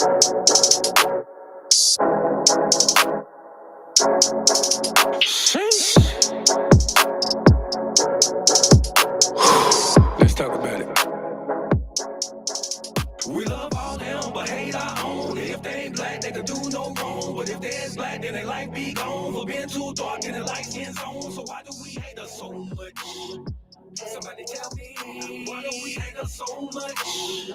Let's talk about it. We love all them, but hate our own. If they ain't black, they could do no wrong. But if they is black, then they like be gone. For being too dark in the light skin zone. So why do we hate us so much? Somebody tell me, why do we hate us so much?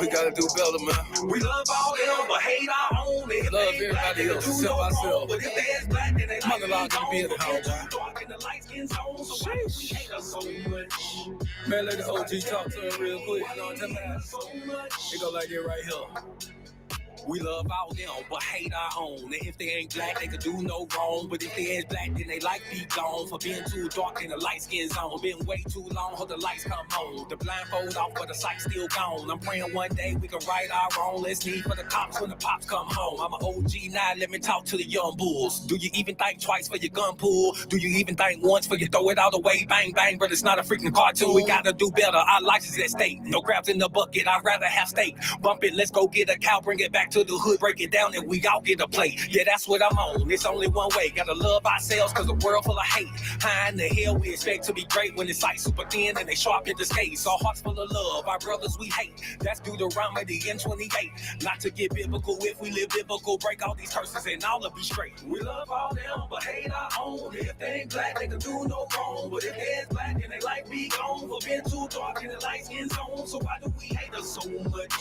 We gotta do better, man. We love all them, but hate our own. If love everybody else, except ourselves. But if they is black, then they like be gone. For being too dark in the light skin zone. So why do we hate us so much? Man, let the OG talk to him real quick. You know what I'm talking about? It go like that right here. We love all them, but hate our own. And if they ain't black, they could do no wrong. But if they is black, then they like be gone. For being too dark in the light skin zone. Been way too long, hope the lights come on. The blindfold off, but the sight's still gone. I'm praying one day we can right our wrong. Let's need for the cops when the pops come home. I'm an OG now, let me talk to the young bulls. Do you even think twice for your gun pull? Do you even think once for you throw it all away? Bang, bang, but it's not a freaking cartoon. We gotta do better, our life is at stake. No crabs in the bucket, I'd rather have steak. Bump it, let's go get a cow, bring it back to the hood, break it down, and we all get a plate. Yeah, that's what I'm on. It's only one way. Gotta love ourselves, cause the world full of hate. How in the hell we expect to be great when it's like super thin and they sharp at the skates? Our hearts full of love, our brothers we hate. That's Deuteronomy and 28. Not to get biblical, if we live biblical, break all these curses and all will be straight. We love all them, but hate our own. If they ain't black, they can do no wrong. But if they is black, then they like be gone. For being too dark in the light skin zone. So why do we hate us so much?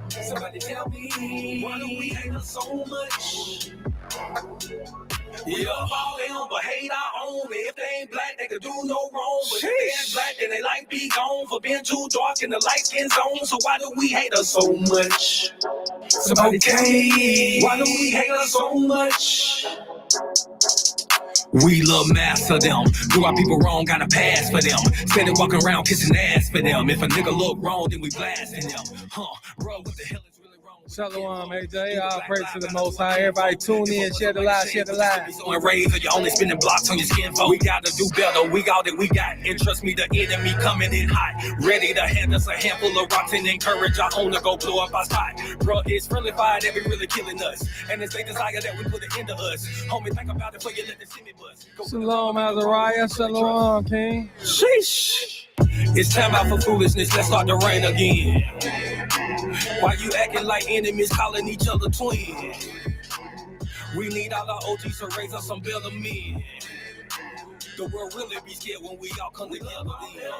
Somebody tell me, why do we hate us so much? We love all them, but hate our own. If they ain't black, they could do no wrong. But if they ain't black, then they like be gone. For being too dark in the light skin zone. So why do we hate us so much? Somebody tell me, why do we hate us so much? We love mass of them. Do our people wrong, gotta pass for them. Steady walking around kissing ass for them. If a nigga look wrong, then we blasting them. Bro, what the hell is really wrong? Shalom, AJ. All praise to the Most High. Everybody tune in, share the live, share the live. On razor, you only spinning blocks on your skin, folks. We gotta do better. We got it, we got. And trust me, the enemy coming in hot. Ready to hand us a handful of rocks and encourage our own to go blow up our spot. Bro, it's friendly fire that be really killing us. And it's their desire that we put it into us. Homie, think about it before you let the semi bust. Shalom, Azariah. Shalom, King. Sheesh. It's time out for foolishness. Let's start the rain again. Why you acting like enemies calling each other twins? We need all our OGs to raise up some better men. The world really be scared when we all come together.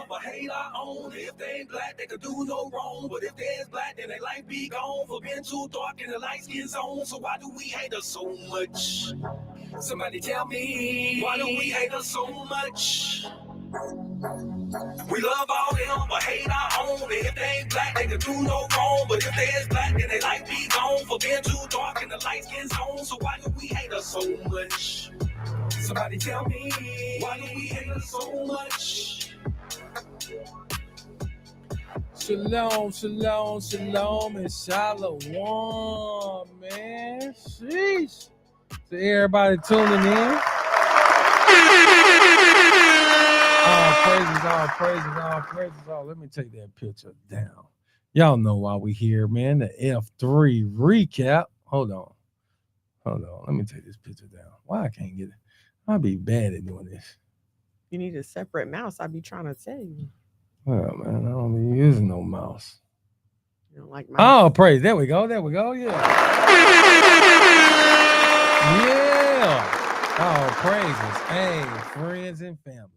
But hate our own. If they ain't black, they could do no wrong. But if they is black, then they like be gone. For being too dark in the light skin zone. So why do we hate us so much? Somebody tell me, why do we hate us so much? We love all them, but hate our own. If they ain't black, they can do no wrong. But if they is black, then they like be gone. For being too dark in the light skin zone. So why do we hate us so much? Somebody tell me, why do we hate us so much? Shalom, shalom, shalom, and shalom, man. Sheesh. To everybody tuning in. All praises, all praises, all praises. Oh, let me take that picture down. Y'all know why we here, man. The F3 recap. Hold on. Let me take this picture down. Why I can't get it? I'll be bad at doing this. You need a separate mouse. I be trying to tell you. Well, man, I don't be using no mouse. You don't like Oh, mouse? praise. There we go. Yeah. Yeah. All praises. Hey, friends and family.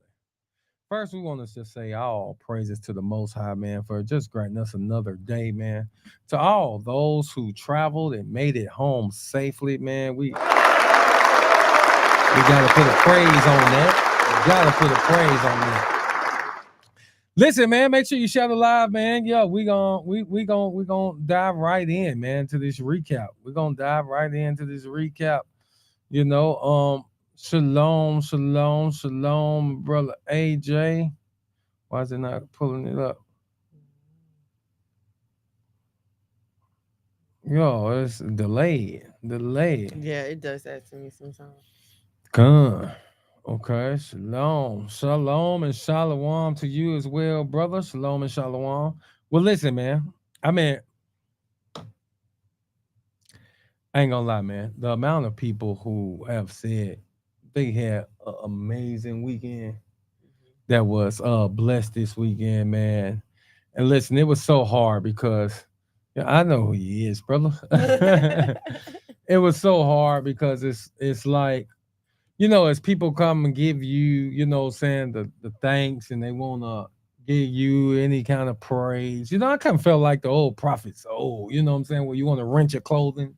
First, we want to just say all praises to the Most High, man, for just granting us another day, man. To all those who traveled and made it home safely, man, we got to put a praise on that. Listen, man, make sure you share the live, man. Yeah, we gonna dive right in, man, to this recap. We're gonna dive right into this recap. You know, shalom, brother AJ. Why is it not pulling it up? Yo, it's delayed. Yeah, it does that to me sometimes. Come. Okay, shalom, and shalom to you as well, brother. Shalom and shalom. Well, listen, man. I mean, I ain't gonna lie, man. The amount of people who have said they had an amazing weekend that was blessed this weekend, man. And listen, it was so hard because yeah, I know who he is, brother. It was so hard because it's like, as people come and give you, saying the thanks and they wanna give you any kind of praise. I kind of felt like the old prophets. Oh, you know what I'm saying? Where you want to rent your clothing.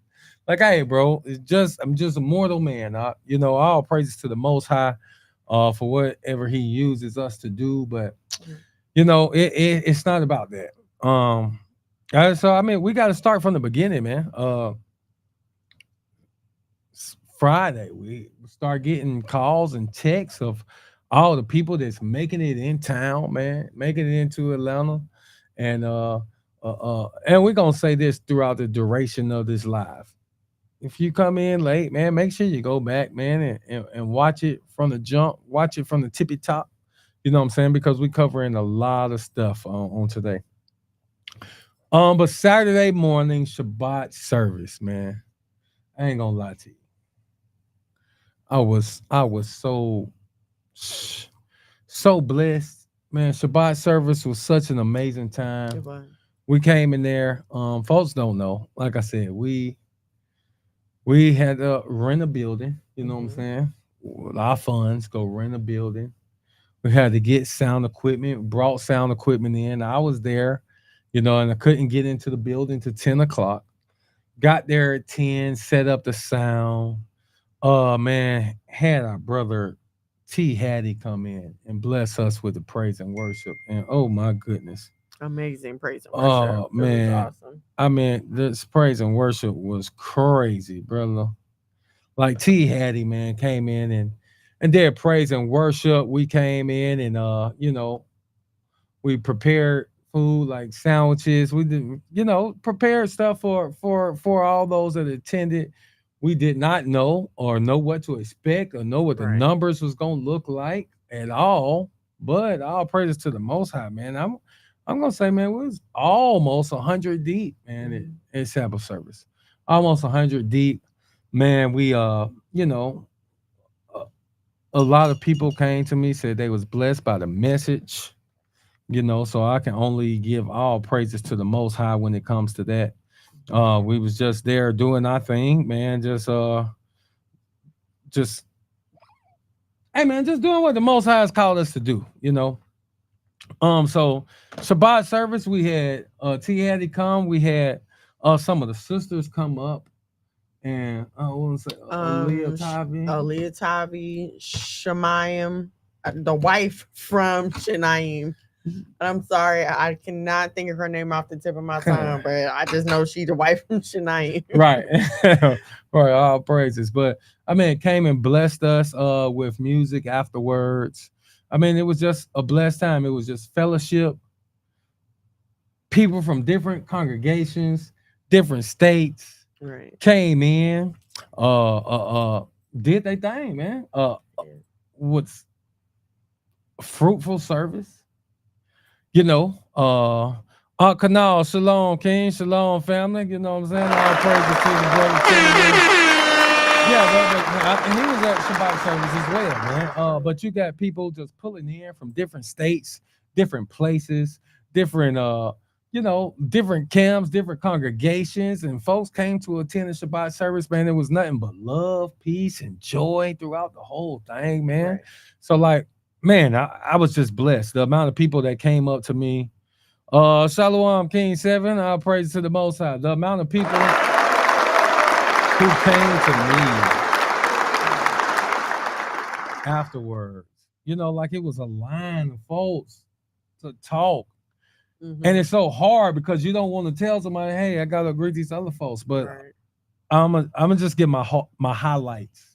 Like, hey, bro, I'm just a mortal man. All praises to the most high for whatever he uses us to do. But it's not about that. So I mean, we got to start from the beginning, man. Friday, we start getting calls and texts of all the people that's making it in town, man, making it into Atlanta, and we're gonna say this throughout the duration of this live. If you come in late, man, make sure you go back, man, and watch it from the jump, watch it from the tippy top. You know what I'm saying? Because we covering a lot of stuff on today. But Saturday morning Shabbat service, man. I ain't gonna lie to you. I was so blessed, man. Shabbat service was such an amazing time. We came in there. Folks don't know. Like I said, we had to rent a building. You know what I'm saying? With our funds, go rent a building. We had to get sound equipment. Brought sound equipment in. I was there, and I couldn't get into the building till 10 o'clock. Got there at 10. Set up the sound. Oh man, had our brother T Hattie come in and bless us with the praise and worship. And oh my goodness. Amazing praise and worship. Oh man. Awesome. I mean, this praise and worship was crazy, brother. Like T Hattie, man, came in and did praise and worship. We came in and we prepared food like sandwiches. We did, prepared stuff for all those that attended. We did not know what to expect or know what the numbers was gonna look like at all. But all praises to the Most High, man. I'm gonna say, man, we was almost 100 deep, man, at Sabbath service. Almost 100 deep, man. We a lot of people came to me, said they was blessed by the message. So I can only give all praises to the Most High when it comes to that. We was just there doing our thing, man. Just hey man, just doing what the Most High has called us to do, So Shabbat service, we had T Hattie come, we had some of the sisters come up, and I want to say Aaliyah Tavi, Shemayim, the wife from Shanaim. I'm sorry, I cannot think of her name off the tip of my tongue, but I just know she's the wife from Shanaim. Right. Right, all praises. But I mean, it came and blessed us with music afterwards. I mean, it was just a blessed time. It was just fellowship. People from different congregations, different states came in, did their thing, man. What's fruitful service. Canal, Shalom, King, Shalom, family. You know what I'm saying? All praises to the brother. Yeah, and he was at Shabbat service as well, man. But you got people just pulling in from different states, different places, different, different camps, different congregations, and folks came to attend the Shabbat service, man. It was nothing but love, peace, and joy throughout the whole thing, man. Right. So, like, man, I was just blessed. The amount of people that came up to me. Shalom King 7, all praise to the Most High. The amount of people who came to me afterwards, like it was a line of folks to talk. And it's so hard because you don't want to tell somebody, hey, I got to greet these other folks. But I'm gonna just give my highlights.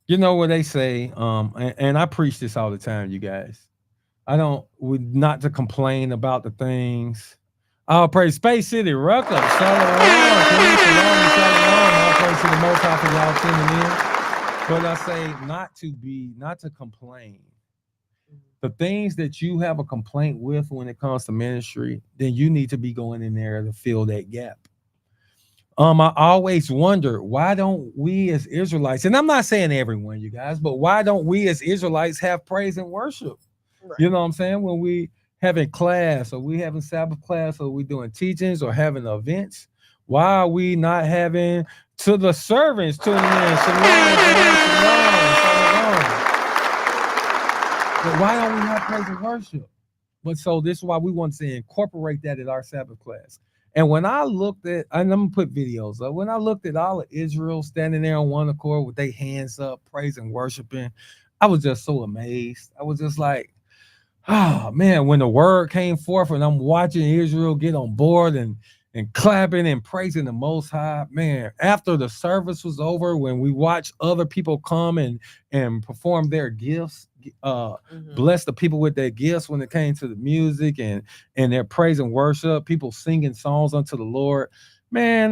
You know what they say, and I preach this all the time, you guys. Not to complain about the things. I'll praise Space City, Rucker, Shalom, I'll praise to the Most High for y'all tuning in. But I say not to complain. The things that you have a complaint with when it comes to ministry, then you need to be going in there to fill that gap. I always wonder, why don't we as Israelites, and I'm not saying everyone, you guys, but why don't we as Israelites have praise and worship? Right. You know what I'm saying? When we having class, or we having Sabbath class, or we doing teachings, or having events, why are we not having to the servants tuning in? Shalom, shalom, shalom. But why don't we have praise and worship? But so this is why we want to incorporate that in our Sabbath class. And when I looked at, and I'm gonna put videos up, when I looked at all of Israel standing there on one accord with their hands up, praising, worshiping, I was just so amazed. I was just like, oh man, when the word came forth and I'm watching Israel get on board and clapping and praising the Most High, man, after the service was over, when we watched other people come and perform their gifts, bless the people with their gifts when it came to the music and their praise and worship, people singing songs unto the Lord, man,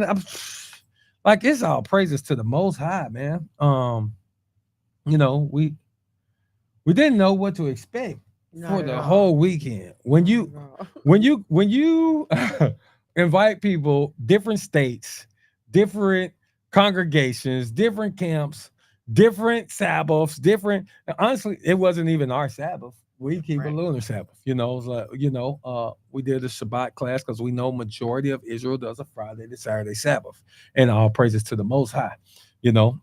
like it's all praises to the Most High, man. You know, we didn't know what to expect for the whole weekend. When you invite people, different states, different congregations, different camps, different Sabbaths, different. Honestly, it wasn't even our Sabbath. We keep a lunar Sabbath. You know, like, we did a Shabbat class because we know majority of Israel does a Friday to Saturday Sabbath, and all praises to the Most High. You know,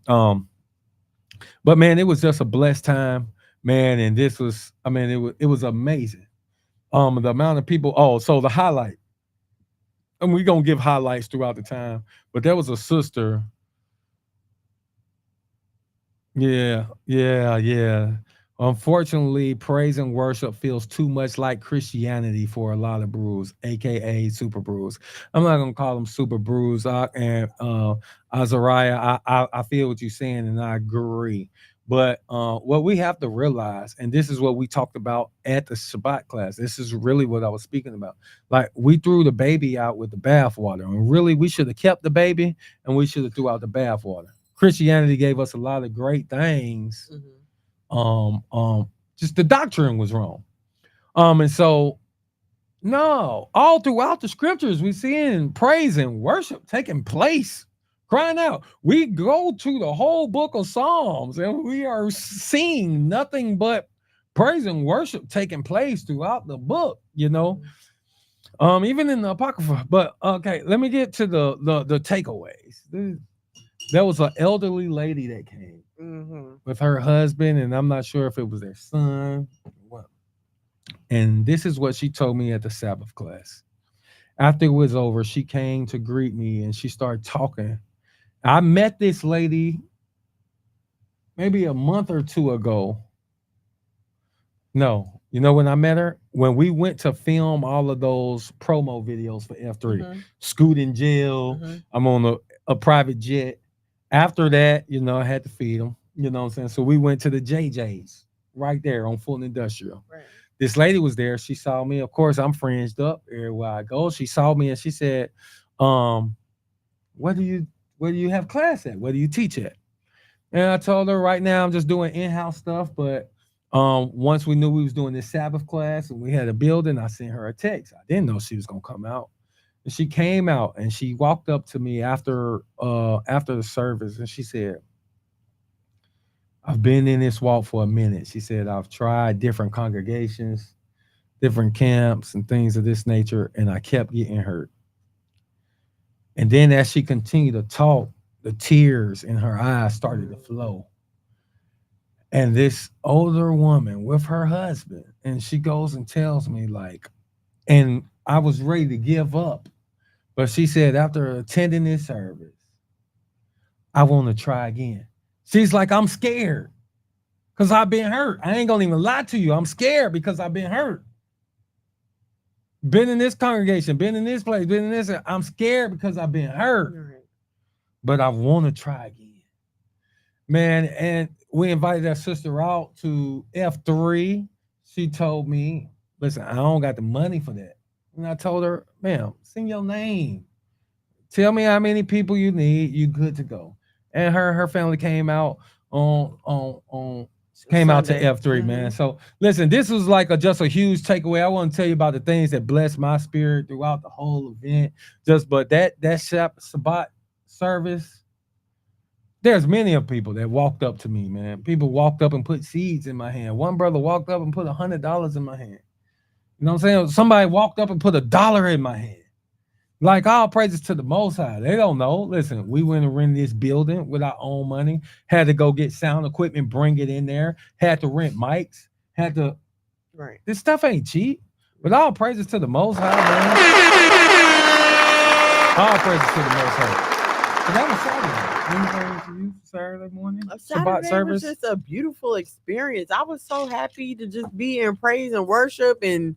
but man, it was just a blessed time, man, and this was, I mean, it was amazing. The amount of people. Oh, so the highlight. And we're gonna give highlights throughout the time, but there was a sister. Yeah. Unfortunately, praise and worship feels too much like Christianity for a lot of brews, aka super brews. I'm not gonna call them super brews. Azariah, I feel what you're saying, and I agree. But what we have to realize, and this is what we talked about at the Shabbat class. This is really what I was speaking about. Like, we threw the baby out with the bathwater, and really we should have kept the baby, and we should have threw out the bathwater. Christianity gave us a lot of great things. Just the doctrine was wrong. And so no, all throughout the scriptures, we seeing praise and worship taking place, crying out. We go to the whole book of Psalms, and we are seeing nothing but praise and worship taking place throughout the book, you know. Even in the Apocrypha. But okay, let me get to the takeaways. There was an elderly lady that came with her husband, and I'm not sure if it was their son. And this is what she told me at the Sabbath class. After it was over, she came to greet me, and she started talking. I met this lady maybe a month or two ago. No, you know when I met her? When we went to film all of those promo videos for F3. Scoot in jail. I'm on a private jet. After that, you know, I had to feed them. You know what I'm saying? So we went to the JJ's right there on Fulton Industrial. Right. This lady was there. She saw me. Of course, I'm fringed up everywhere I go. She saw me and she said, where do you have class at? Where do you teach at? And I told her, right now I'm just doing in-house stuff. But once we knew we was doing this Sabbath class and we had a building, I sent her a text. I didn't know she was gonna come out. And she came out and she walked up to me after the service, and she said, I've been in this walk for a minute. She said, I've tried different congregations, different camps and things of this nature, and I kept getting hurt. And then as she continued to talk, the tears in her eyes started to flow. And this older woman with her husband, and she goes and tells me, like, and I was ready to give up. But she said, after attending this service, I want to try again. She's like, I'm scared because I've been hurt. I ain't gonna even lie to you. I'm scared because I've been hurt. Been in this congregation, been in this place, been in this. I'm scared because I've been hurt. Right. But I want to try again. Man, and we invited that sister out to F3. She told me, listen, I don't got the money for that. And I told her, ma'am, sing your name. Tell me how many people you need. You good to go. And her family came out out to F3, man. So listen, this was like just a huge takeaway. I want to tell you about the things that blessed my spirit throughout the whole event. But that Shabbat service, there's many of people that walked up to me, man. People walked up and put seeds in my hand. One brother walked up and put $100 in my hand. You know what I'm saying? Somebody walked up and put $1 in my hand. Like, all praises to the Most High. They don't know. Listen, we went and rented this building with our own money. Had to go get sound equipment, bring it in there. Had to rent mics. Had to. Right. This stuff ain't cheap. But all praises to the Most High, man. All praises to the Most High. So that was Saturday. Anything for you Saturday morning? Saturday was just a beautiful experience. I was so happy to just be in praise and worship and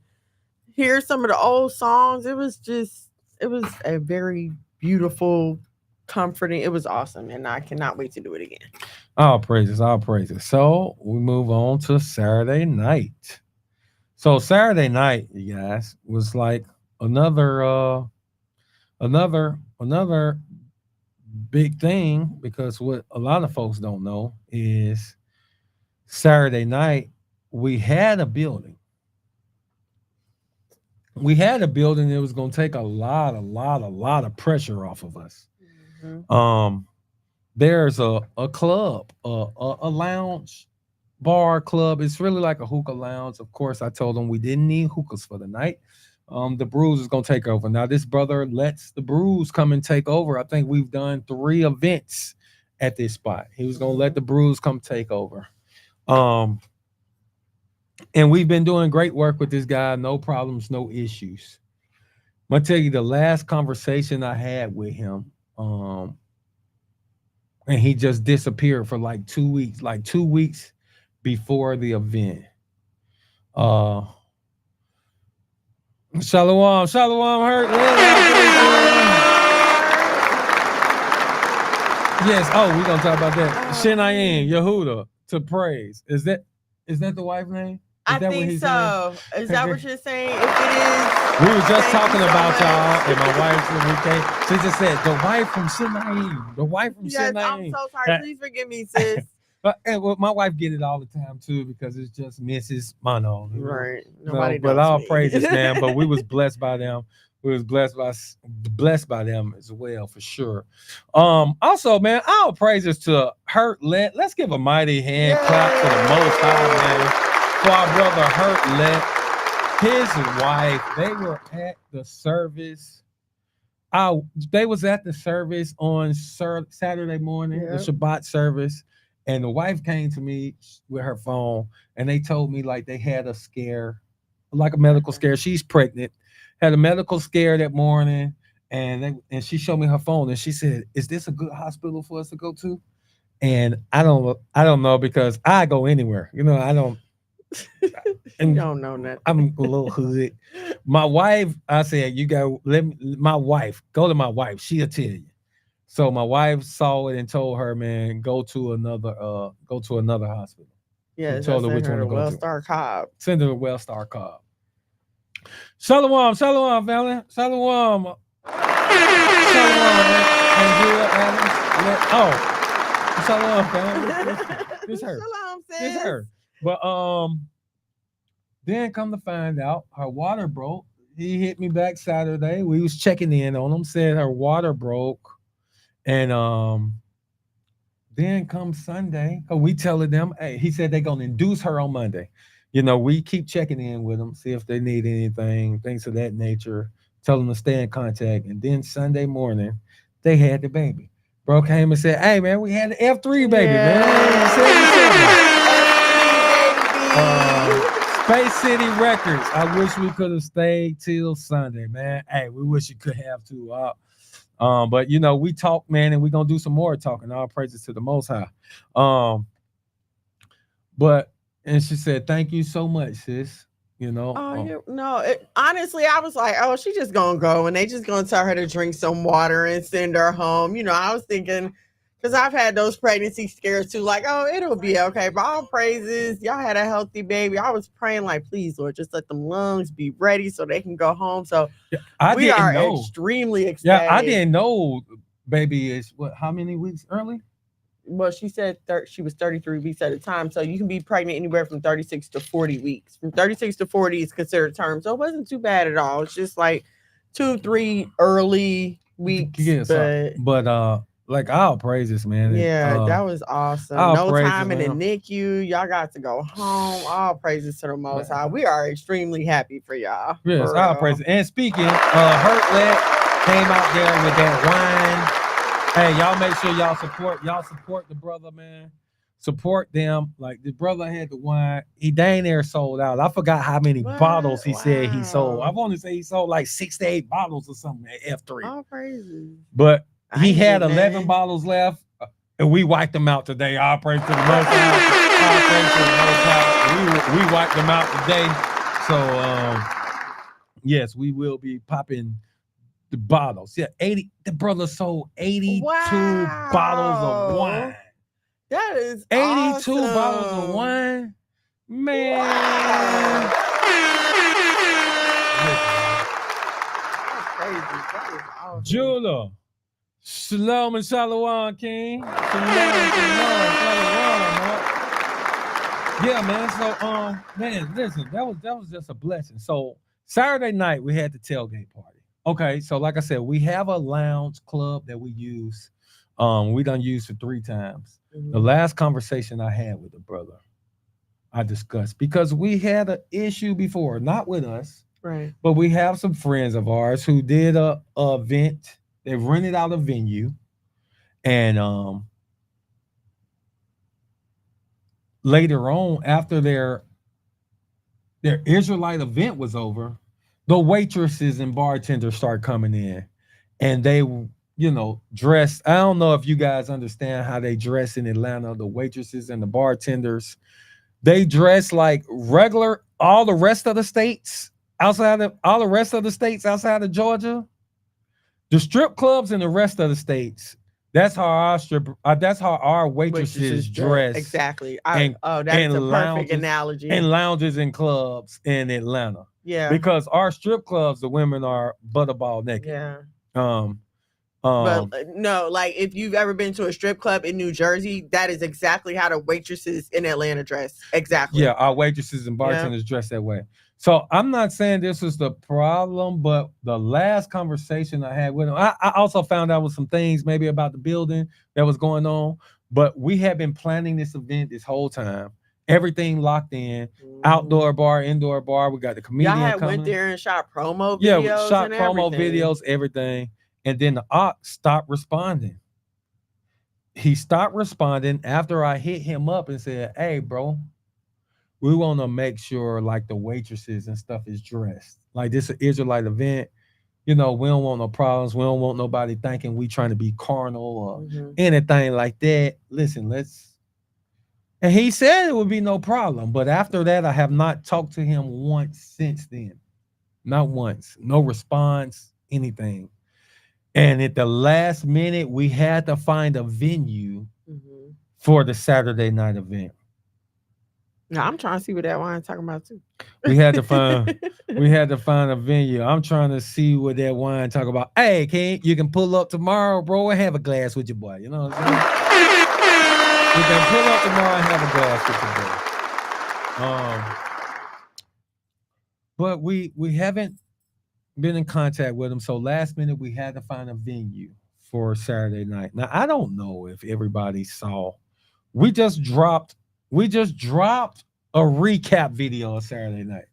hear some of the old songs. It was a very beautiful, comforting. It was awesome, and I cannot wait to do it again. All praises, all praises. So we move on to Saturday night. So Saturday night, you guys, was like another big thing, because what a lot of folks don't know is Saturday night we had a building. We had a building that was going to take a lot of pressure off of us. Mm-hmm. There's a club, a lounge, bar club. It's really like a hookah lounge. Of course, I told them we didn't need hookahs for the night. The Brews is going to take over. Now, this brother lets the Brews come and take over. I think we've done 3 events at this spot. He was going to let the Brews come take over. And we've been doing great work with this guy. No problems, no issues. I'm gonna tell you the last conversation I had with him, and he just disappeared for like 2 weeks, like 2 weeks before the event. Shalom, hurt. Yes. Oh, we're gonna talk about that. Shenayim, Yehuda, to praise. Is that the wife's name? I think so. Is that what you're saying? If it is, we were just talking about y'all, and my wife, she just said the wife from Shenayim. The wife from Shenayim. I'm so sorry. Please forgive me, sis. But my wife get it all the time too, because it's just Mrs. Mono. Right. Nobody knows but all me. praises, man. But we was blessed by them. We was blessed by them as well, for sure. Also, man, all praises to Hurt Let. Let's give a mighty hand clap to the Most High, man. For our brother Hurt Let, his wife, they were at the service. They was at the service on Saturday morning, the Shabbat service, and the wife came to me with her phone, and they told me like they had a scare, like a medical scare. She's pregnant, had a medical scare that morning, and she showed me her phone, and she said, "Is this a good hospital for us to go to?" And I don't know, because I go anywhere, I don't. And don't know that. I'm a little hood. My wife, I said, my wife, go to my wife. She'll tell you. So my wife saw it and told her, man, go to another hospital. Yeah, told her which one to go to. Wellstar Cobb. Send her to Wellstar Cobb. Shalom, family. Shalom. Andrea Adams. Shalom, family. It's her. Shalom, sis. It's her. But then come to find out, her water broke. He hit me back Saturday. We was checking in on him, said her water broke. And then come Sunday, we telling them, hey, he said they're gonna induce her on Monday. We keep checking in with them, see if they need anything, things of that nature, tell them to stay in contact. And then Sunday morning, they had the baby. Bro came and said, hey man, we had the F3 baby, man. Space City Records. I wish we could have stayed till Sunday, man. Hey, we wish you could have too. But we talk, man, and we're gonna do some more talking. All praises to the Most High. And she said, thank you so much, sis. Honestly, I was like, oh, she's just gonna go and they just gonna tell her to drink some water and send her home. I was thinking, because I've had those pregnancy scares too, like, oh, it'll be okay. But all praises, y'all had a healthy baby. I was praying like, please, Lord, just let them lungs be ready so they can go home. So we are extremely excited. Yeah, I didn't know baby is how many weeks early? Well, she said she was 33 weeks at a time. So you can be pregnant anywhere from 36 to 40 weeks. From 36 to 40 is considered term. So it wasn't too bad at all. It's just like 2-3 early weeks. Yes, but Like all praises, man. Yeah, that was awesome. all No praises, time in the man. NICU. Y'all got to go home. All praises to the Most High. We are extremely happy for y'all. Yes, For all real. praises. And speaking, Hurtlet came out there with that wine. Hey, y'all make sure y'all support the brother, man. Support them. Like the brother had the wine. He dang near sold out. I forgot how many bottles he said he sold. I Wow. want to say he sold like 6 to 8 bottles or something at F3. All praises. But I he ain't had getting 11 nothing. bottles left, and we wiped them out today. All praise to the Most High. All praise to the Most High. We wiped them out today. So yes, we will be popping the bottles. Yeah, 80. The brother sold 82 bottles of wine. That is 82 awesome. bottles of wine. Man. Wow. That's crazy. That is awesome. Jula. Shalom and Shalom, King. Shalom. Yeah, man. So man, listen, that was just a blessing. So Saturday night we had the tailgate party. Okay, so like I said, we have a lounge club that we use. We done used for 3 times. The last conversation I had with the brother, I discussed because we had an issue before, not with us, Right. but we have some friends of ours who did a event. They rented out a venue, and later on, after their Israelite event was over, the waitresses and bartenders start coming in, and they, dressed. I don't know if you guys understand how they dress in Atlanta. The waitresses and the bartenders, they dress like regular. All the rest of the states outside of Georgia, the strip clubs in the rest of the states. That's how our waitresses dress. Exactly. And that's and a lounges- perfect analogy. in lounges and clubs in Atlanta. Yeah. Because our strip clubs, the women are butterball naked. Yeah. But No, like if you've ever been to a strip club in New Jersey, that is exactly how the waitresses in Atlanta dress. Exactly. Yeah, our waitresses and bartenders dress that way. So I'm not saying this is the problem, but the last conversation I had with him, I also found out with some things maybe about the building that was going on. But we have been planning this event this whole time. Everything locked in. Outdoor bar, indoor bar. We got the comedian Y'all had coming. went there and shot promo videos. Yeah, we shot and promo everything. videos, everything. And then the ox stopped responding. He stopped responding after I hit him up and said, "Hey, bro, we want to make sure like the waitresses and stuff is dressed. Like this is an Israelite event. We don't want no problems. We don't want nobody thinking we trying to be carnal or anything like that. Listen, let's." And he said it would be no problem. But after that, I have not talked to him once since then. Not once. No response, anything. And at the last minute, we had to find a venue for the Saturday night event. Now I'm trying to see what that wine's talking about too. We had to find a venue. I'm trying to see what that wine talk about. Hey, King, you can pull up tomorrow, bro, and have a glass with your boy. You know what I'm saying? You can pull up tomorrow and have a glass with your boy. But we haven't been in contact with him. So last minute we had to find a venue for Saturday night. Now I don't know if everybody saw. We just dropped a recap video of Saturday night.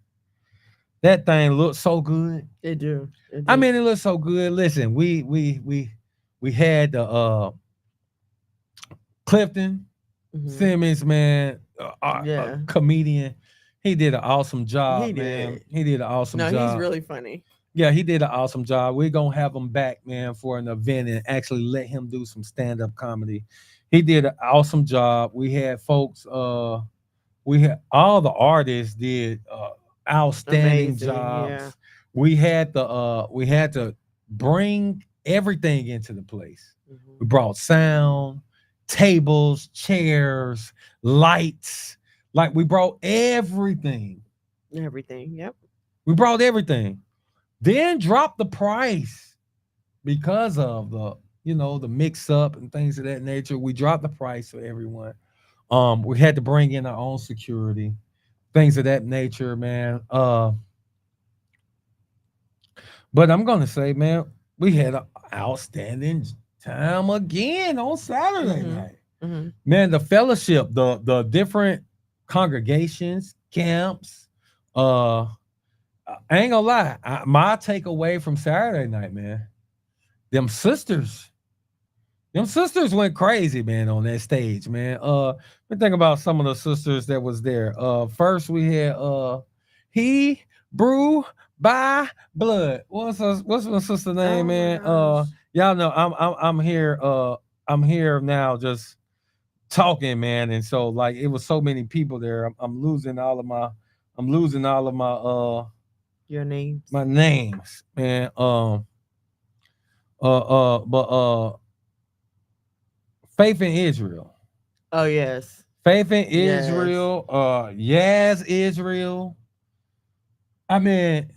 That thing looked so good. It do. I mean, it looks so good. Listen, we had the Clifton Simmons, man, a comedian. He did an awesome job, man. He did an awesome job. No, he's really funny. Yeah, he did an awesome job. We're gonna have him back, man, for an event and actually let him do some stand-up comedy. He did an awesome job. We had folks, we had all the artists did outstanding jobs. Yeah. We had to bring everything into the place. We brought sound, tables, chairs, lights. Like we brought everything. Everything, yep. We brought everything. Then dropped the price because of the mix up and things of that nature. We dropped the price for everyone. We had to bring in our own security, things of that nature, man. But I'm gonna say, man, we had an outstanding time again on Saturday Mhm. night. Mm-hmm. Man, the fellowship, the different congregations, camps. I ain't gonna lie. My takeaway from Saturday night, man, them sisters. Them sisters went crazy, man, on that stage, man. Let me think about some of the sisters that was there. First we had He Brew by Blood. What's my sister name, Oh my man? gosh. Y'all know I'm here. I'm here now, just talking, man. And so like it was so many people there. I'm losing all of my. I'm losing all of Your names. my names, man. But Faith in Israel. Oh yes. Faith in Yes. Israel, Yaz Israel. I mean,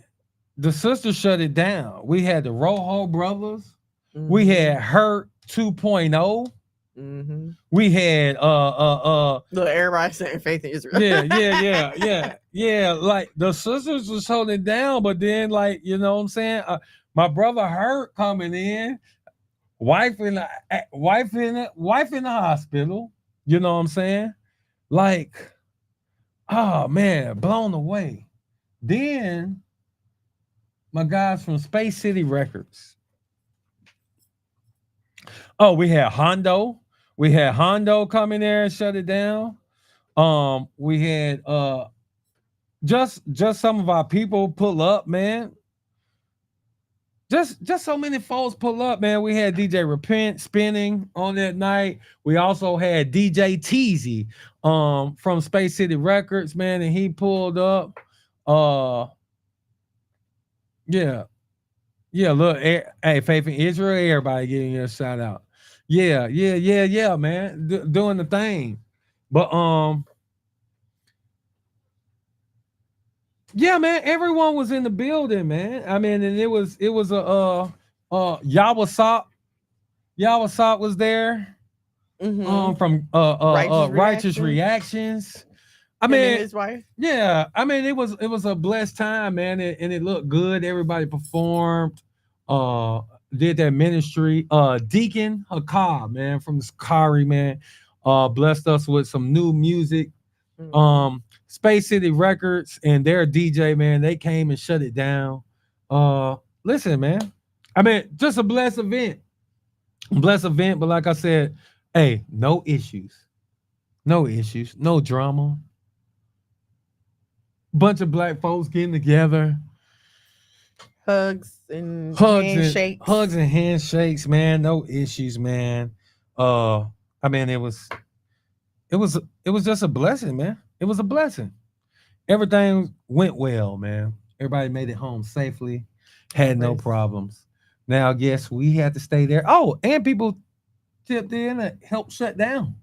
the sisters shut it down. We had the Rojo brothers. We had Hurt 2.0. Mm-hmm. We had Look, everybody saying Faith in Israel. yeah. Like the sisters was holding down, but then like you know what I'm saying. My brother Hurt coming in, wife in the hospital. You know what I'm saying? Like, oh man, blown away. Then my guys from Space City Records. Oh, we had Hondo. We had Hondo come in there and shut it down. We had just some of our people pull up, man. Just so many folks pull up, man. We had DJ Repent spinning on that night. We also had DJ Teasy from Space City Records, man, and he pulled up. Yeah. Look, hey, Faith in Israel, everybody giving you a shout out. Yeah, man, doing the thing. But yeah, man, everyone was in the building, man. I mean, and it was a Yawasop was there. From Righteous Reactions. I mean, his wife. Yeah, I mean, it was a blessed time, man, and it looked good. Everybody performed, did their ministry. Deacon Hakab, man, from Sakari, man, blessed us with some new music. Space City Records and their DJ, man, they came and shut it down. Listen, man, I mean, just a blessed event, but like I said, hey, no issues, no drama. Bunch of black folks getting together, hugs and handshakes, man. No issues, man. I mean, it was just a blessing, man. It was a blessing. Everything went well, man. Everybody made it home safely, had no problems. Now, guess we had to stay there. Oh, and people tipped in and helped shut down.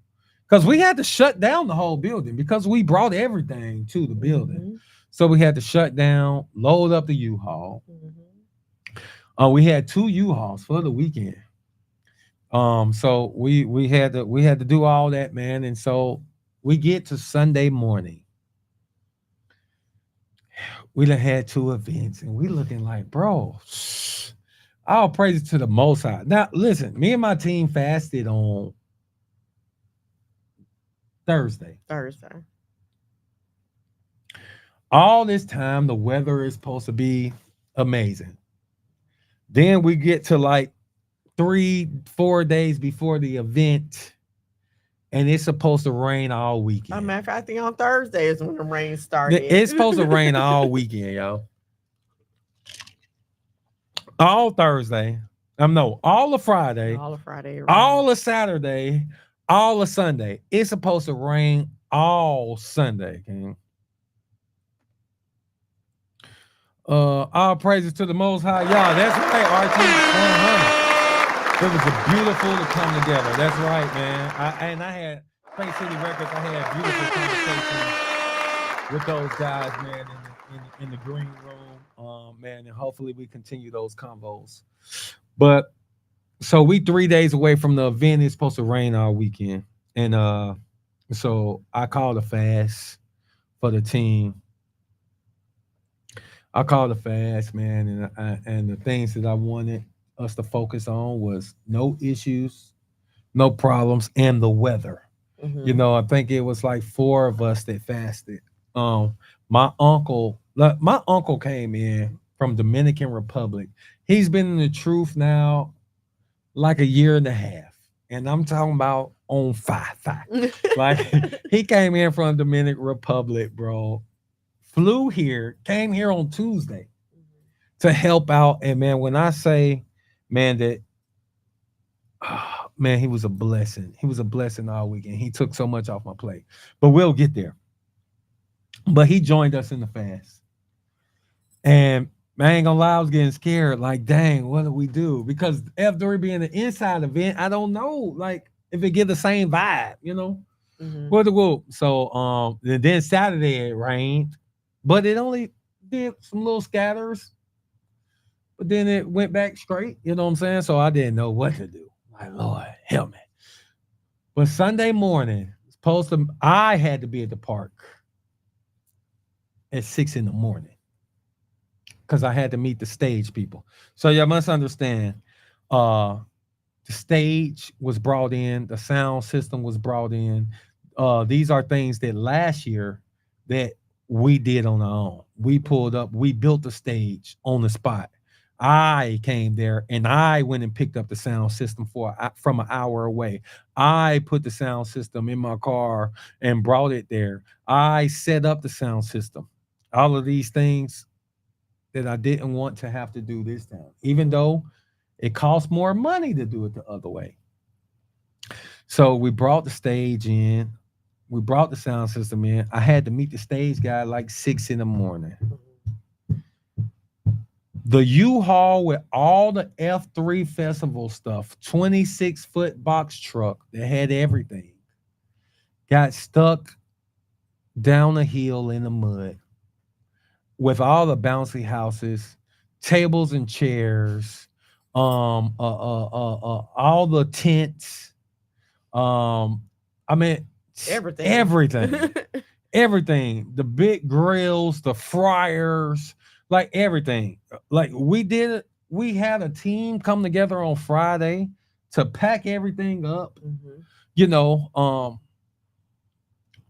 Because we had to shut down the whole building because we brought everything to the building. So we had to shut down, load up the U-Haul. We had 2 U-Hauls for the weekend. So we had to do all that, man. And so we get to Sunday morning. We done had 2 events, and we looking like, bro, all praise to the Most High. Now, listen, me and my team fasted on Thursday. All this time, the weather is supposed to be amazing. Then we get to like 3-4 days before the event, and it's supposed to rain all weekend. Matter of fact, I think on Thursday is when the rain started. It's supposed to rain all weekend, y'all. All Thursday. No, all of Friday. All of Friday. Right. All of Saturday. All of Sunday. It's supposed to rain all Sunday, King. All praises to the Most High. Y'all, that's right, RT 100. It was a beautiful to come together. That's right, man. I had Space City Records. I had beautiful conversations with those guys, man, in the green room, man, and hopefully we continue those combos. But so we 3 days away from the event. It's supposed to rain all weekend, and so I called a fast for the team. I called a fast, man, and the things that I wanted us to focus on was no issues, no problems, and the weather. You Mhm. know, I think it was like four of us that fasted. Um, my uncle came in from Dominican Republic. He's been in the truth now like a year and a half, and I'm talking about on fire. Like he came in from Dominican Republic, bro. Flew here, came here on Tuesday to help out, and man, when I say, man, that man, he was a blessing. He was a blessing all weekend. He took so much off my plate, but we'll get there. But he joined us in the fast. And I ain't gonna lie, I was getting scared. Like, dang, what do we do? Because F3 being an inside event, I don't know, like, if it get the same vibe, you know? Mhm. What the whoop. So and then Saturday it rained, but it only did some little scatters, but then it went back straight, you know what I'm saying? So I didn't know what to do. Like, Lord, help me. But Sunday morning, supposed to I had to be at the park at 6 in the morning because I had to meet the stage people. So you must understand, uh, the stage was brought in, the sound system was brought in. These are things that last year that we did on our own. We pulled up, we built the stage on the spot. I came there and I went and picked up the sound system from an hour away. I put the sound system in my car and brought it there. I set up the sound system. All of these things that I didn't want to have to do this time, even though it costs more money to do it the other way. So we brought the stage in, we brought the sound system in. I had to meet the stage guy like 6 in the morning. The U-Haul with all the F3 festival stuff, 26-foot box truck that had everything, got stuck down a hill in the mud with all the bouncy houses, tables and chairs, all the tents. I mean, Everything. everything, everything. The big grills, the fryers, like everything. Like we did it. We had a team come together on Friday to pack everything up. Mhm. You know,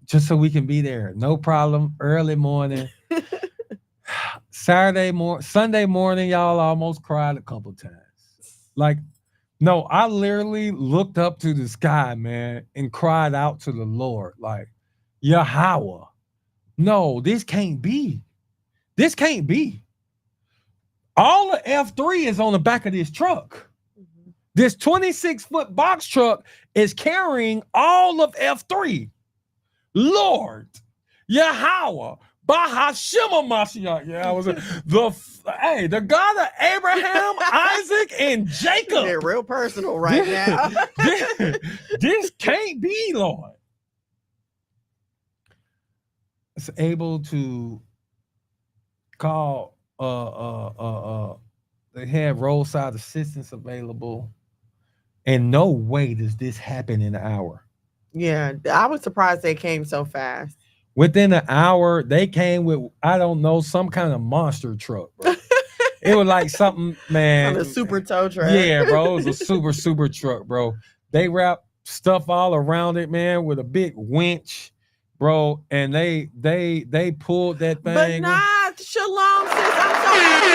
just so we can be there. No problem. Early morning. Sunday morning, y'all almost cried a couple times. Like, no, I literally looked up to the sky, man, and cried out to the Lord, like, Yahweh, no, this can't be. This can't be. All the F3 is on the back of this truck. Mhm. This 26-foot box truck is carrying all of F3. Lord, Yahweh, Bahashima Mashiach. Yeah, I was the God of Abraham, Isaac, and Jacob. They're real personal right now. This can't be, Lord. It's able to call they had roadside assistance available. And no way does this happen in an hour. Yeah, I was surprised they came so fast. Within an hour, they came with, I don't know, some kind of monster truck, bro. It was like something, man. On a super tow truck. Yeah, bro. It was a super truck, bro. They wrapped stuff all around it, man, with a big winch, bro. And they pulled that But thing. not Shalom, sis. I'm so happy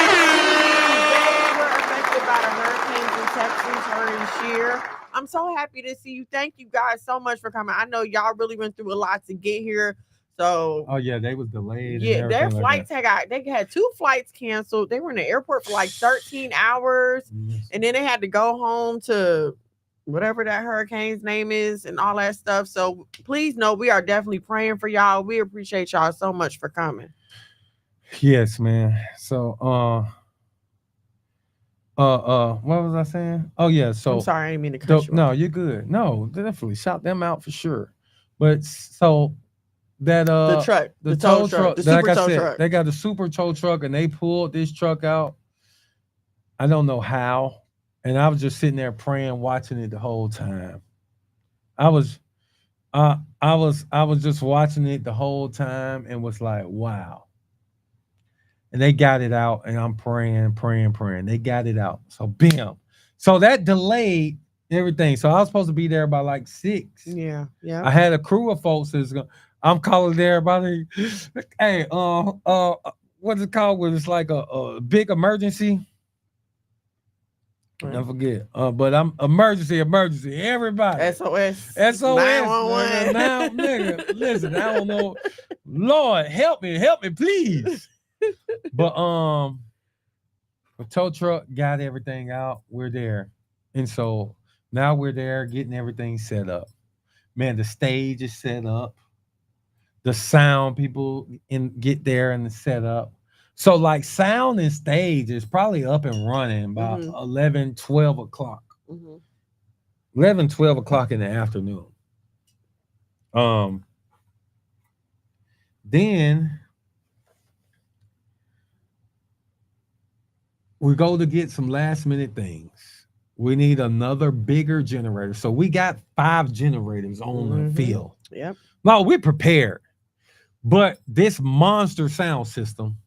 they were affected by the hurricanes in Texas, her and Sheer. I'm so happy to see you. Thank you guys so much for coming. I know y'all really went through a lot to get here. So Oh yeah, they was delayed. yeah, and their everything like flights they had 2 flights canceled. They were in the airport for like 13 hours. that. And then they had to go home to whatever that hurricane's name is and all that stuff. So please know we are definitely praying for y'all. We appreciate y'all so much for coming. Yes, man. So what was I saying? Oh yeah, so I'm sorry, I didn't mean to cut you no, off. you're good. No, definitely shout them out for sure. But so that The truck, the tow truck, the super tow truck. they got the super tow truck and they pulled this truck out. I don't know how. And I was just sitting there praying, watching it the whole time. I was I was just watching it the whole time and was like, wow. And they got it out, and I'm praying. They got it out. So bam. So that delayed everything. So I was supposed to be there by like 6. Yeah. Yeah. I had a crew of folks that's going. I'm calling everybody. Hey, what's it called when it's like a big emergency? I forget. But I'm emergency. Everybody. SOS. SOS. 911. Now, nigga, listen, I don't know. Lord, help me, please. But the tow truck got everything out. We're there. And so now we're there getting everything set up. Man, the stage is set up. The sound people get there and set up. So like sound and stage is probably up and running by 11, 12 o'clock. 11, 12 o'clock in the afternoon. Then we go to get some last minute things. We need another bigger generator. So we got 5 generators on the field. Yep. No, we're prepared. But this monster sound system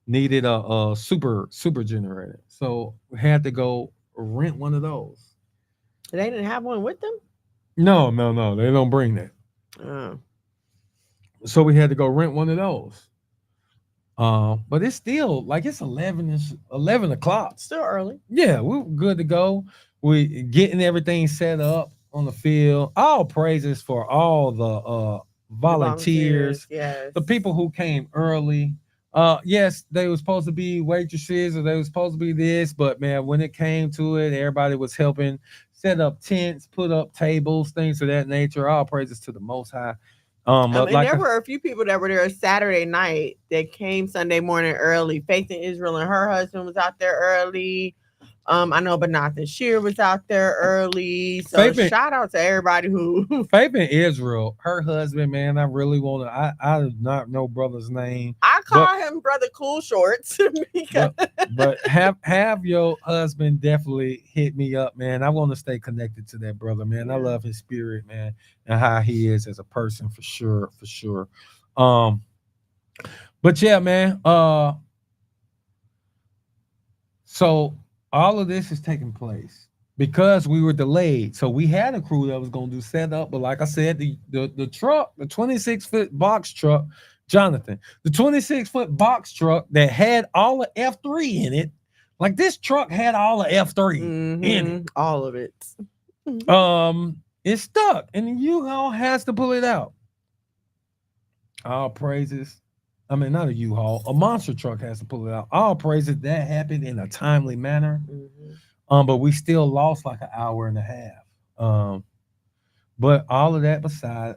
needed a super generator. So we had to go rent one of those. They didn't have one with them? No. They don't bring that. So we had to go rent one of those. But it's still like it's 11 o'clock. Still early. Yeah, we were good to go. We getting everything set up on the field. All praises for all the volunteers. Yes. The people who came early. Yes, they were supposed to be waitresses or they were supposed to be this, but man, when it came to it, everybody was helping set up tents, put up tables, things of that nature. All praises to the Most High. And there were a few people that were there Saturday night that came Sunday morning early. Faith in Israel and her husband was out there early. I know Banath and Sheer was out there early. So shout out to everybody who Faith in Israel, her husband, man. I really want to. I do not know brother's name. I call him Brother Cool Shorts. but have your husband definitely hit me up, man. I want to stay connected to that brother, man. I love his spirit, man, and how he is as a person for sure. But yeah, man. So all of this is taking place because we were delayed. So we had a crew that was going to do setup, but like I said, the truck, the 26-foot box truck, Jonathan, the 26-foot box truck that had all the F3 in it, like this truck had all the F3 in it, all of it. It's stuck, and the U-Haul has to pull it out. All praises. I mean, not a U-Haul, a monster truck has to pull it out. All praises that happened in a timely manner. But we still lost like an hour and a half. But all of that aside,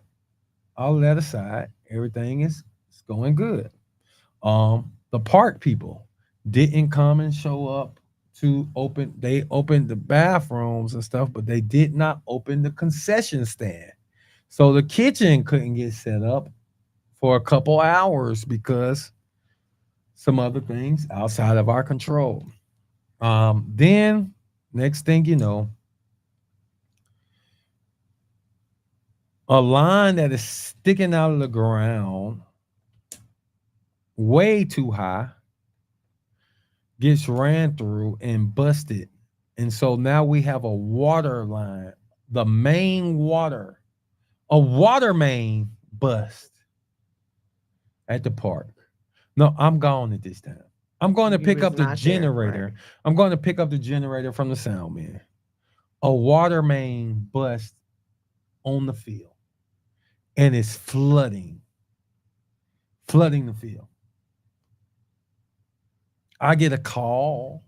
everything is going good. The park people didn't come and show up to open. They opened the bathrooms and stuff, but they did not open the concession stand. So the kitchen couldn't get set up for a couple hours because some other things outside of our control. Then next thing you know, a line that is sticking out of the ground way too high gets ran through and busted. And so now we have a water line, the main water, a water main bust at the park. No, I'm gone at this time. I'm going to pick up the generator. Right. I'm going to pick up the generator from the sound man. A water main bust on the field. And it's flooding the field. I get a call.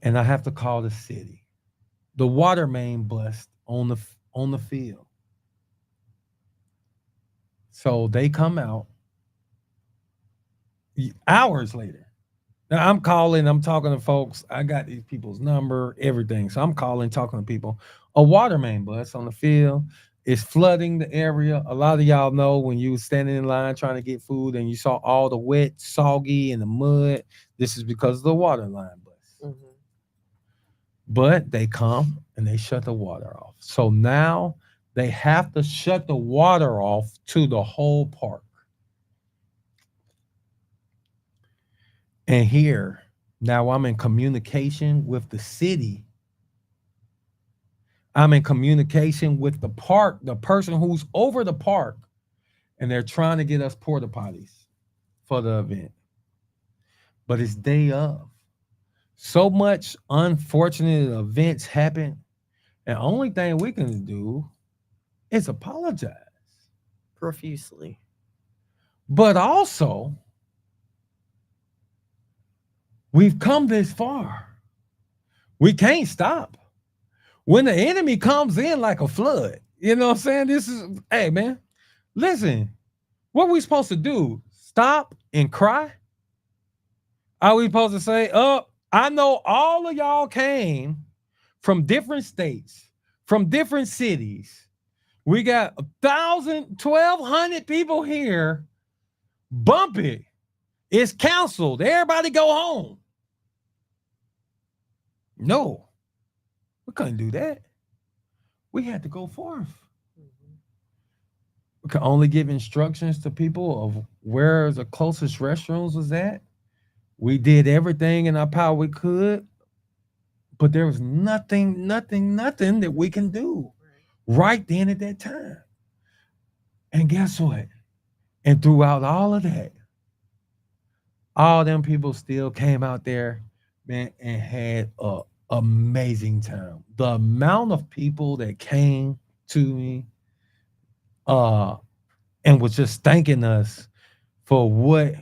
And I have to call the city. The water main bust on the field. So they come out hours later. Now I'm calling, I'm talking to folks. I got these people's number, everything. So I'm calling, talking to people. A water main bust on the field is flooding the area. A lot of y'all know when you was standing in line trying to get food and you saw all the wet, soggy, and the mud, this is because of the water line bust. But they come and they shut the water off. So now they have to shut the water off to the whole park. And here Now I'm in communication with the city. I'm in communication with the park, the person who's over the park, and they're trying to get us porta potties for the event. But it's day of. So much unfortunate events happen, and only thing we can do is apologize. Profusely. But also, we've come this far. We can't stop. When the enemy comes in like a flood, you know what I'm saying? This is, hey, man, listen, what are we supposed to do? Stop and cry? Are we supposed to say, oh, I know all of y'all came from different states, from different cities. We got 1,000, 1,200 people here. Bump it. It's canceled. Everybody go home. No, we couldn't do that. We had to go forth. We could only give instructions to people of where the closest restrooms was at. We did everything in our power we could, but there was nothing that we can do right then at that time. And guess what? And throughout all of that, all them people still came out there, man, and had a amazing time. The amount of people that came to me and was just thanking us for what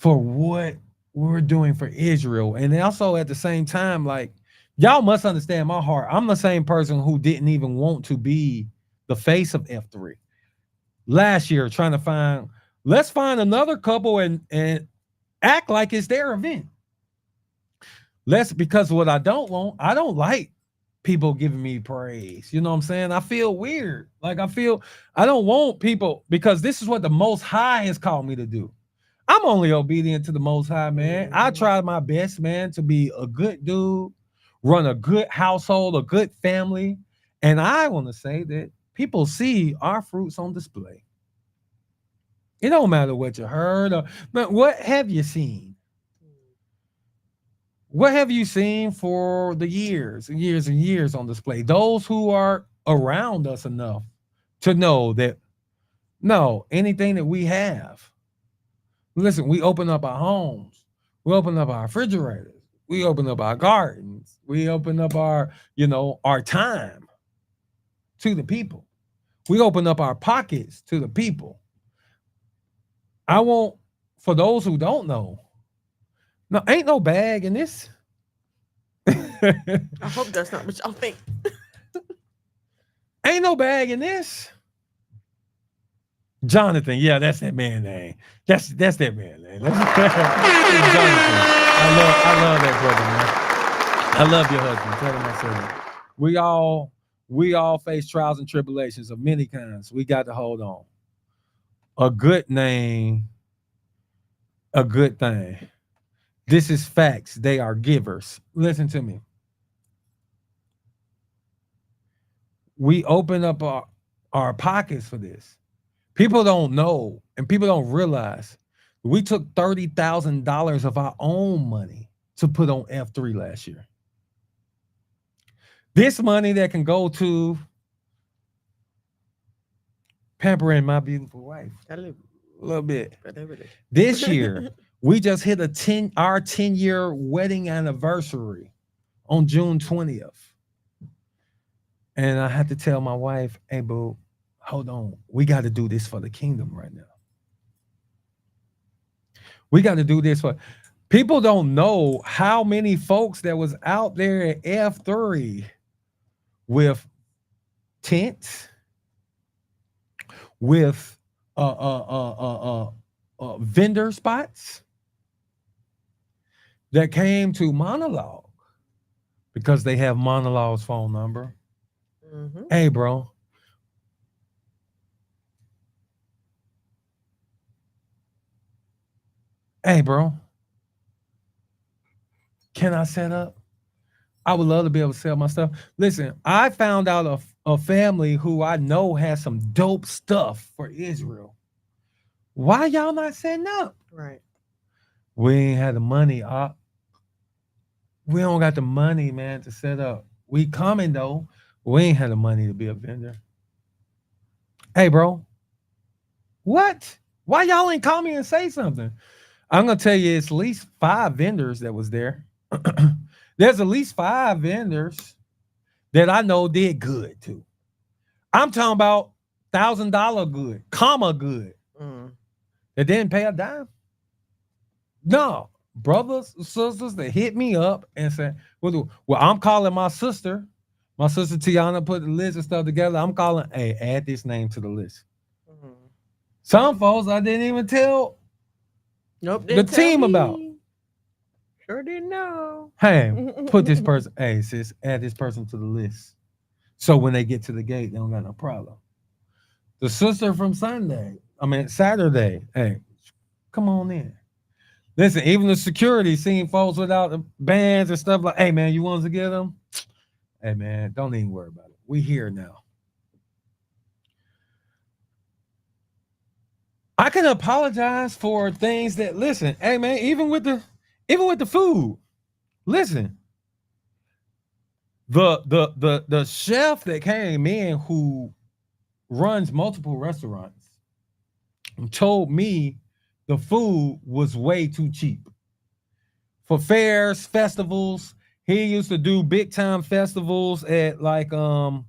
we're doing for Israel. And also at the same time, like, y'all must understand my heart. I'm the same person who didn't even want to be the face of F3 last year, trying to let's find another couple and act like it's their event. Because what I don't like people giving me praise. You know what I'm saying? I feel weird. Like I don't want people, because this is what the Most High has called me to do. I'm only obedient to the Most High, man. I try my best, man, to be a good dude, run a good household, a good family. And I want to say that people see our fruits on display. It don't matter what you heard or what have you seen? What have you seen for the years and years and years on display? Those who are around us enough to know that, no, anything that we have, listen, we open up our homes, we open up our refrigerators, we open up our gardens, we open up our time to the people. We open up our pockets to the people. I want, for those who don't know, no, ain't no bag in this. I hope that's not what y'all think. Ain't no bag in this. Jonathan, yeah, that's that man name. That's that man name. Jonathan. I love that brother, man. I love your husband. Tell him I said that. We all face trials and tribulations of many kinds. We got to hold on. A good name, a good thing. This is facts. They are givers. Listen to me. We open up our pockets for this. People don't know, and people don't realize we took $30,000 of our own money to put on F3 last year. This money that can go to pampering my beautiful wife a little bit. This year, we just hit our 10-year wedding anniversary on June 20th. And I had to tell my wife, hey, boo, hold on. We got to do this for the kingdom right now. We got to do this for... People don't know how many folks that was out there at F3 with tents, with vendor spots that came to Monologue because they have Monologue's phone number. Mm-hmm. Hey, bro. Hey, bro. Can I set up? I would love to be able to sell my stuff. Listen, I found out a family who I know has some dope stuff for Israel. Why y'all not setting up? Right. We ain't had the money. We don't got the money, man, to set up. We coming though. We ain't had the money to be a vendor. Hey, bro, what? Why y'all ain't call me and say something? I'm gonna tell you, it's at least 5 vendors that was there. There's at least 5 vendors that I know did good too. I'm talking about $1,000 good, comma good. That didn't pay a dime. No, brothers, sisters that hit me up and said, well, I'm calling my sister. My sister Tiana put the list of stuff together. I'm calling, hey, add this name to the list. Some folks I didn't even tell the team about. Sure didn't know. Hey, put this person, hey, sis, add this person to the list. So when they get to the gate, they don't got no problem. The sister from Saturday, hey, come on in. Listen, even the security seeing folks without the bands and stuff like, hey, man, you want us to get them? Hey, man, don't even worry about it. We here now. I can apologize for things that, listen, hey, man, even with the food, listen, the chef that came in who runs multiple restaurants told me the food was way too cheap for fairs, festivals. He used to do big time festivals at like the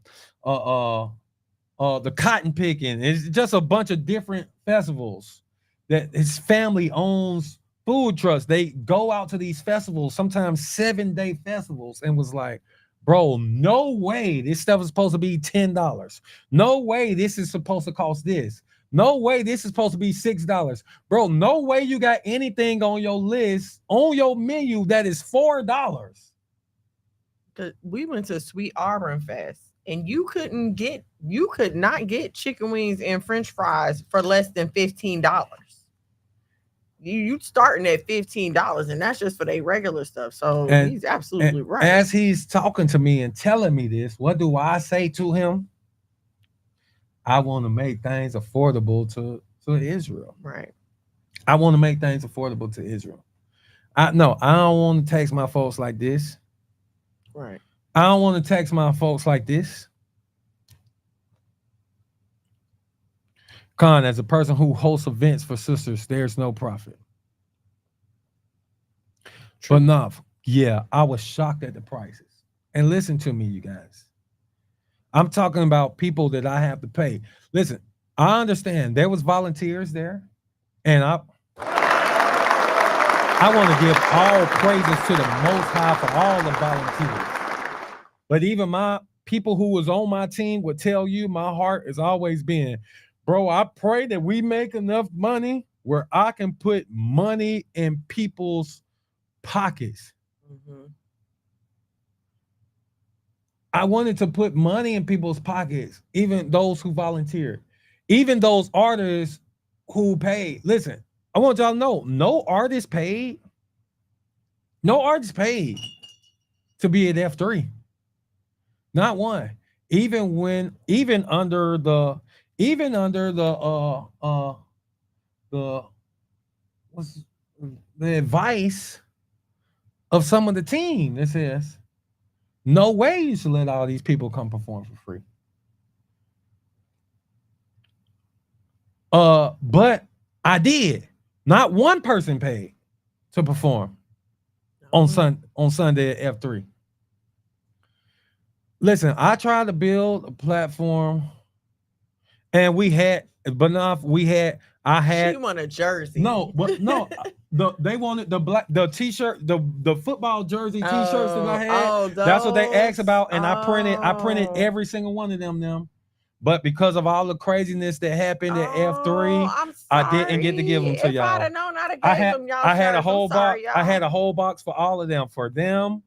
cotton picking. It's just a bunch of different festivals that his family owns food trucks. They go out to these festivals, sometimes 7-day festivals, and was like, bro, no way this stuff is supposed to be $10. No way this is supposed to cost this. No way this is supposed to be $6. Bro, no way you got anything on your list, on your menu that is $4. We went to Sweet Auburn Fest and you could not get chicken wings and French fries for less than $15. You starting at $15, and that's just for their regular stuff. So he's absolutely right. As he's talking to me and telling me this, what do I say to him? I want to make things affordable to Israel. Right. I want to make things affordable to Israel. I don't want to text my folks like this. Right. I don't want to text my folks like this. Khan, as a person who hosts events for sisters, there's no profit. True. But enough. Yeah, I was shocked at the prices. And listen to me, you guys. I'm talking about people that I have to pay. Listen, I understand there was volunteers there, and I want to give all praises to the Most High for all the volunteers. But even my people who was on my team would tell you my heart has always been, bro, I pray that we make enough money where I can put money in people's pockets. Mm-hmm. I wanted to put money in people's pockets, even those who volunteered, even those artists who paid. Listen, I want y'all to know, no artist paid to be at F3. Not one. Even under the advice of some of the team that says, no way you should let all these people come perform for free. But I did. Not one person paid to perform on Sunday at F3. Listen, I tried to build a platform, and she want a jersey. No, but no, they wanted the t-shirt, the football jersey t-shirts that I had. That's what they asked about, and I printed every single one of them. But because of all the craziness that happened at F3, I didn't get to give them to y'all. I'd have known, I had a whole box. I had a whole box for all of them, for them,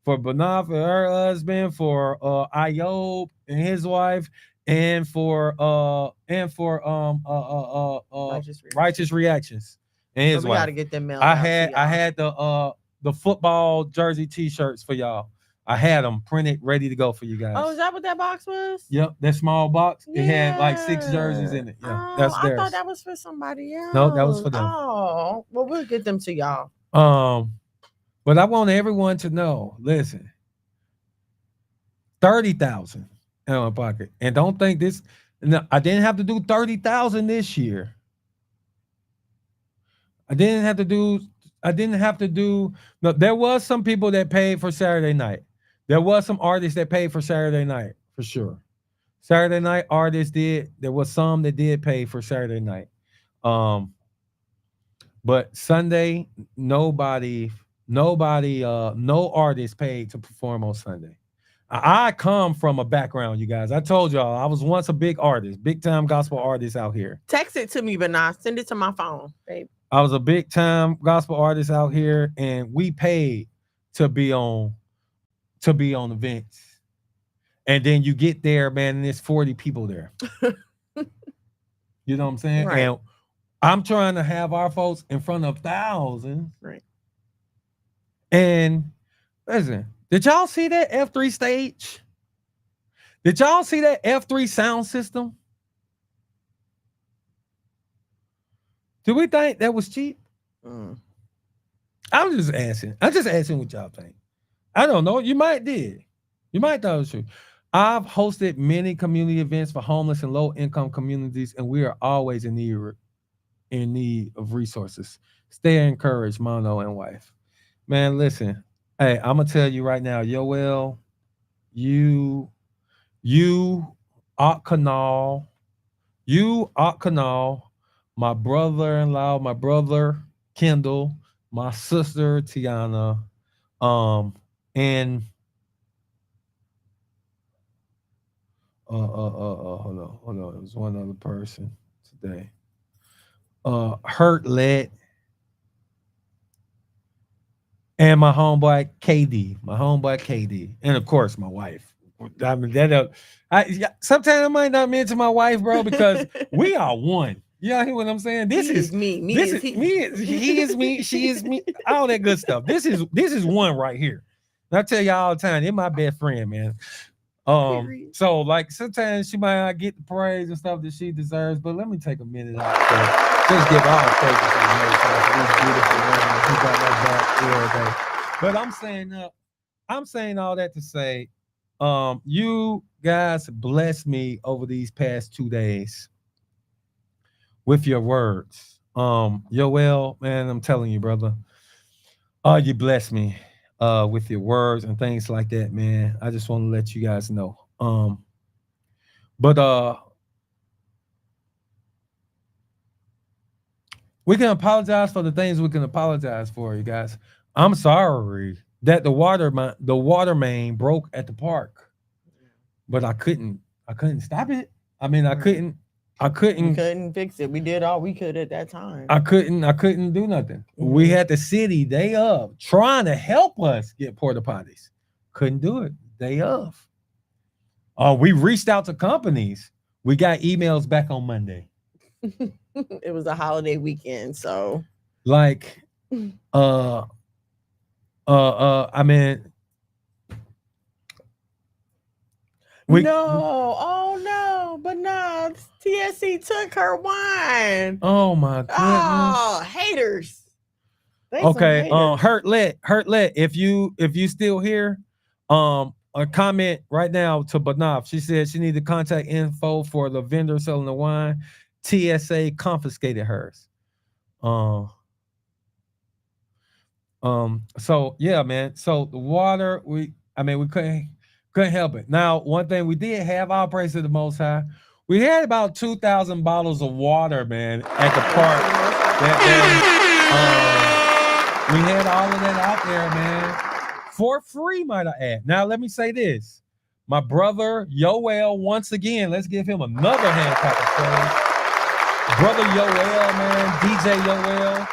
for Banaf, for her husband, for Ayob and his wife, and for Righteous Reactions and his wife. Gotta get them mailed I had the football jersey t-shirts for y'all. I had them printed, ready to go for you guys. Oh, is that what that box was? Yep, that small box. It had like 6 jerseys in it. Yeah, that's I theirs. thought that was for somebody else. No, that was for them. Oh, well, we'll get them to y'all. But I want everyone to know. Listen, 30,000 in my pocket, and don't think this. No, I didn't have to do 30,000 this year. I didn't have to do. No, there was some people that paid for Saturday night. There was some artists that paid for Saturday night for sure. Saturday night artists did. There was some that did pay for Saturday night. But Sunday, no artist paid to perform on Sunday. I come from a background, you guys. I told y'all I was once a big artist, big time gospel artist out here. Text it to me, but not send it to my phone, babe. I was a big time gospel artist out here, and we paid to be on events. And then you get there, man, and there's 40 people there. You know what I'm saying? Right. And I'm trying to have our folks in front of thousands. Right. And listen, did y'all see that F3 stage? Did y'all see that F3 sound system? Do we think that was cheap? I'm just asking. I'm just asking what y'all think. I don't know. You might did. You might thought it was true. I've hosted many community events for homeless and low-income communities, and we are always in need of resources. Stay encouraged, Mono and wife. Man, listen. Hey, I'm gonna tell you right now, Yoel, you, Canal, my brother-in-law, my brother Kendall, my sister Tiana, and hold on. It was one other person today. Hurt Let. And my homeboy KD, and of course my wife. I mean sometimes I might not mention my wife, bro, because we are one. You hear what I'm saying? This is me. He is me. She is me. All that good stuff. This is one right here. And I tell y'all all the time, they're my best friend, man. So like sometimes she might not get the praise and stuff that she deserves, but let me take a minute out to just give all praises to the Most High for this beautiful woman who got my back every day. But I'm saying all that to say, you guys blessed me over these past 2 days with your words. Yoel, man, I'm telling you, brother. You blessed me with your words and things like that, man. I just want to let you guys know. But we can apologize for the things we can apologize for, you guys. I'm sorry that the water main broke at the park, but I couldn't stop it. I mean, I couldn't fix it. We did all we could at that time. I couldn't do nothing. We had the city day of trying to help us get porta potties. Couldn't do it day of. We reached out to companies. We got emails back on Monday. It was a holiday weekend, so like I mean TSC took her wine. Oh my goodness. Oh, haters. Okay, Hurt Let, if you still here, a comment right now to Banaf. She said she needed contact info for the vendor selling the wine. TSA confiscated hers. So yeah, man. So the water, we couldn't help it. Now, one thing we did have, all praise to the Most High. We had about 2,000 bottles of water, man, at the park. We had all of that out there, man, for free, might I add. Now, let me say this. My brother, Yoel, once again, let's give him another hand clap of praise. Brother Yoel, man, DJ Yoel,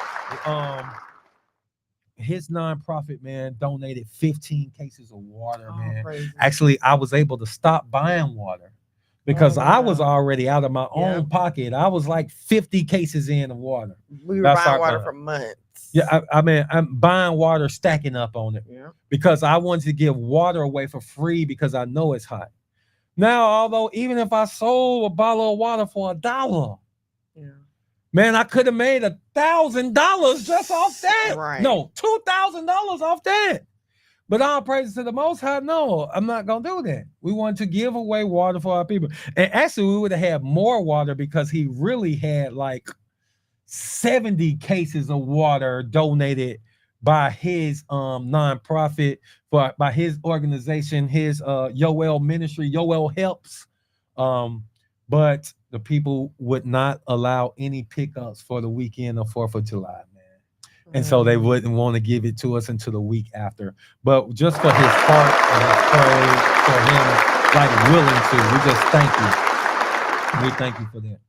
his nonprofit, man, donated 15 cases of water, man. Crazy. Actually, I was able to stop buying water because Oh, I was wow. already out of my own Yep. pocket. I was like 50 cases in of water. We were That's buying our water time. for months. Yeah, I mean, I'm buying water, stacking up on it Yeah. because I wanted to give water away for free because I know it's hot. Now, although even if I sold a bottle of water for $1, Yeah. man, I could have made $1,000 just off that. Right. No, $2,000 off that. But all praises to the Most High. No, I'm not gonna do that. We want to give away water for our people, and actually, we would have had more water because he really had like 70 cases of water donated by his nonprofit, by his organization, his Yoel ministry. Yoel helps. But the people would not allow any pickups for the weekend of 4th of July, man. And so they wouldn't want to give it to us until the week after. But just for his heart and his praise, for him like willing to, we just thank you. We thank you for that.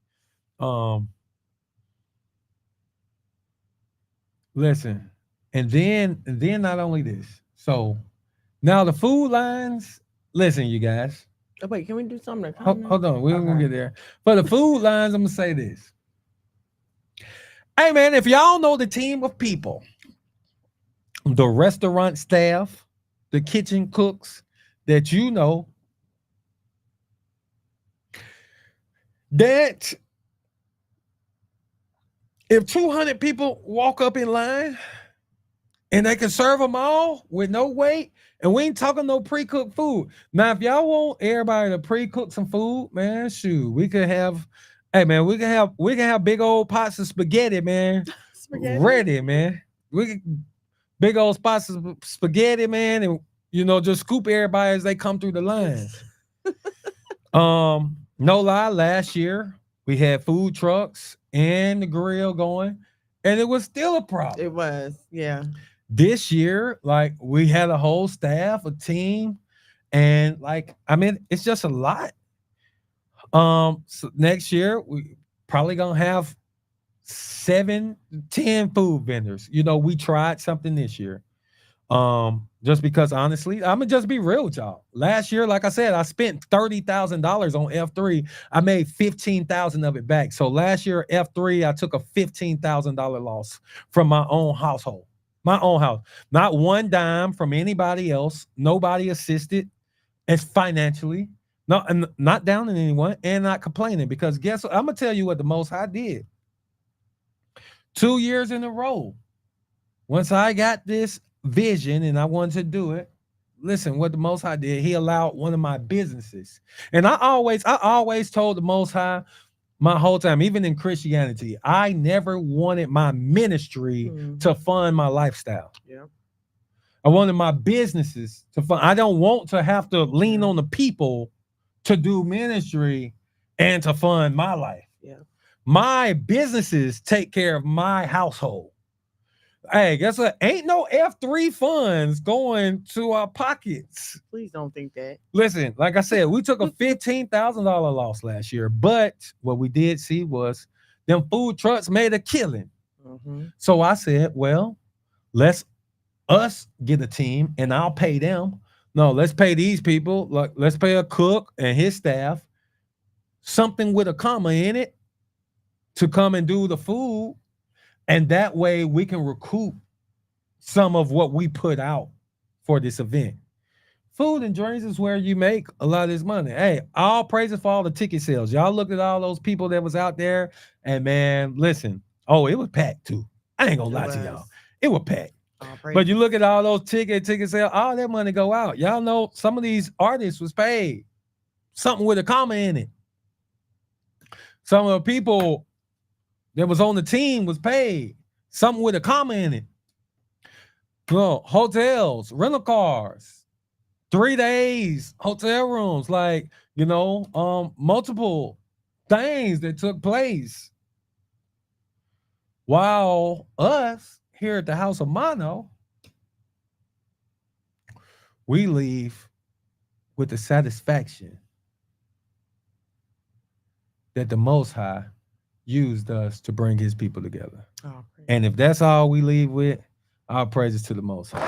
Listen, and then not only this. So now the food lines. Listen, you guys. Oh, wait, can we do something? Hold on, we're gonna get there. For the food lines, I'm gonna say this. Hey man, if y'all know the team of people, the restaurant staff, the kitchen cooks that you know, that if 200 people walk up in line and they can serve them all with no wait, and we ain't talking no pre-cooked food. Now, if y'all want everybody to pre-cook some food, man, shoot, we could have. Hey man, we can have big old pots of spaghetti, man. Spaghetti? Ready, man. We can big old pots of spaghetti, man, and just scoop everybody as they come through the lines. No lie, last year we had food trucks and the grill going, and it was still a problem. It was, yeah. This year, like we had a whole staff, a team, and it's just a lot. So next year we probably gonna have 7-10 food vendors. We tried something this year. Just because honestly, I'm gonna just be real with y'all. Last year, like I said, I spent $30,000 on F3. I made 15,000 of it back. So last year, F3, I took a $15,000 loss from my own household. My own house. Not one dime from anybody else. Nobody assisted as financially. No, and not down on anyone and not complaining, because guess what? I'm gonna tell you what the Most High did. 2 years in a row. Once I got this vision and I wanted to do it, listen, what the Most High did, he allowed one of my businesses. And I always told the Most High my whole time, even in Christianity, I never wanted my ministry to fund my lifestyle. Yeah. I wanted my businesses to fund. I don't want to have to lean on the people to do ministry and to fund my life. Yeah. My businesses take care of my household. Hey, guess what? Ain't no F3 funds going to our pockets. Please don't think that. Listen, like I said, we took a $15,000 loss last year, but what we did see was them food trucks made a killing. Mm-hmm. So I said, well, let's us get a team and I'll pay them. No, let's pay these people. Like, let's pay a cook and his staff something with a comma in it to come and do the food. And that way we can recoup some of what we put out for this event. Food and drinks is where you make a lot of this money. Hey, all praises for all the ticket sales. Y'all looked at all those people that was out there, and man, listen. Oh, it was packed too. I ain't gonna lie to y'all. It was packed. But you look at all those ticket sales, all that money go out. Y'all know some of these artists was paid something with a comma in it. Some of the people that was on the team was paid something with a comma in it. Well, hotels, rental cars, 3 days, hotel rooms, multiple things that took place. While us here at the House of Mono, we leave with the satisfaction that the Most High used us to bring his people together. Oh, and if that's all we leave with, our praises to the Most High.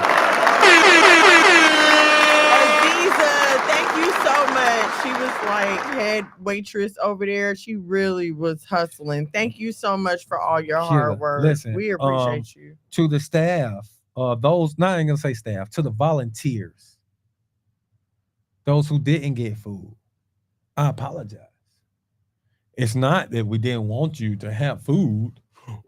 Aziza, thank you so much. She was like head waitress over there. She really was hustling. Thank you so much for all your hard work. Listen, we appreciate you. To the staff, those not even gonna say staff, to the volunteers, those who didn't get food, I apologize. It's not that we didn't want you to have food.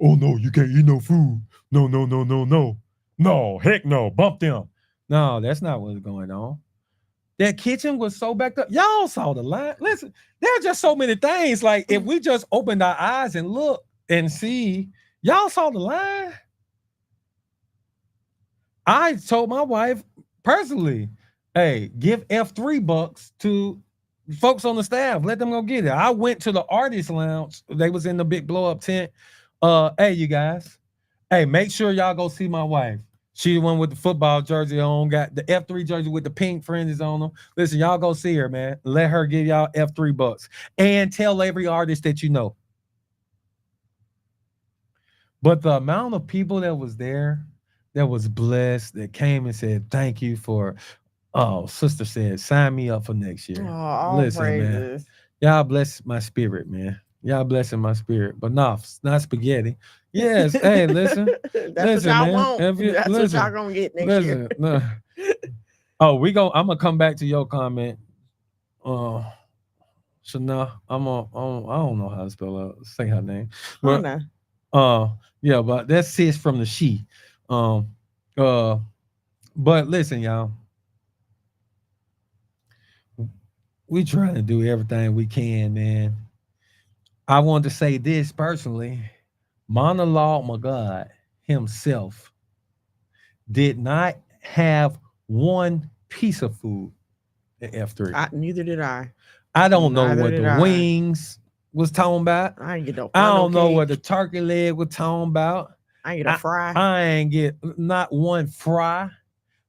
Oh no, you can't eat no food. No, no, no, no, no. No, heck no. Bump them. No, that's not what's going on. That kitchen was so backed up. Y'all saw the line. Listen, there are just so many things. Like if we just opened our eyes and look and see, y'all saw the line. I told my wife personally, hey, give F3 bucks to folks on the staff. Let them go get it. I went to the artist lounge. They was in the big blow up tent. Hey, you guys. Hey, make sure y'all go see my wife. She the one with the football jersey on, got the F3 jersey with the pink fringes on them. Listen, y'all go see her, man. Let her give y'all F3 bucks. And tell every artist that you know. But the amount of people that was there, that was blessed, that came and said, thank you for, sister said, sign me up for next year. Oh, listen, praises. man. Y'all bless my spirit, man. Y'all blessing my spirit. But no, not spaghetti. Yes. Hey, listen. That's listen, what y'all man. want. That's what y'all gonna get next year. No. Oh, I'm gonna come back to your comment. So now I don't know how to spell out. Say her name. But, yeah, but that's sis from the she. But listen, y'all. We trying to do everything we can, man. I want to say this personally. Monologue McGod himself did not have one piece of food at F3. Neither did I. I don't know what the wings was talking about. I ain't get no. I don't know what the turkey leg was talking about. I ain't get a fry. I ain't get not one fry.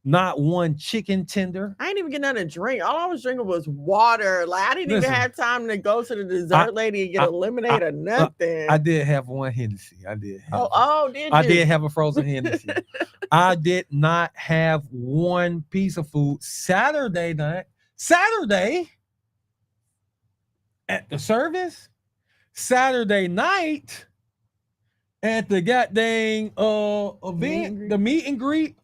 Not one chicken tender. I ain't even get nothing to drink. All I was drinking was water. Like I didn't even have time to go to the dessert lady and get a lemonade or nothing. I did have one Hennessy. I did. Have did you? I did have a frozen Hennessy. I did not have one piece of food. Saturday at the service. Saturday night at the goddamn event, the meet and greet.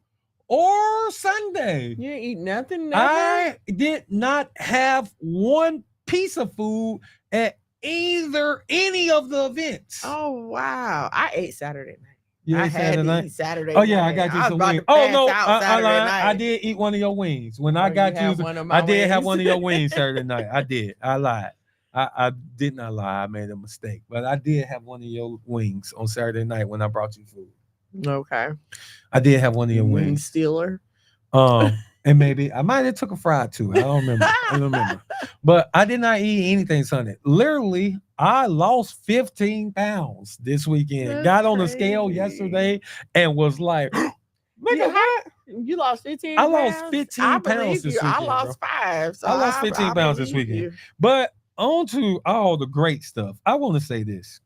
Or Sunday. You didn't eat nothing? Never? I did not have one piece of food at any of the events. Oh, wow. I ate Saturday night. You ate Saturday Saturday night? Oh, yeah, I got you some wings. Oh, no, I did eat one of your wings. When I got you, I did have one of your wings Saturday night. I did. I lied. I did not lie. I made a mistake. But I did have one of your wings on Saturday night when I brought you food. Okay. I did have one of your wings. Stealer. And maybe I might have took a fry too. I don't remember. But I did not eat anything Sunday. Literally, I lost 15 pounds this weekend. That's got on the crazy. Scale yesterday and was like, you lost 15 pounds? I lost 15 pounds this weekend. I lost 5. So I lost 15 pounds this weekend. You. But on to all the great stuff. I want to say this.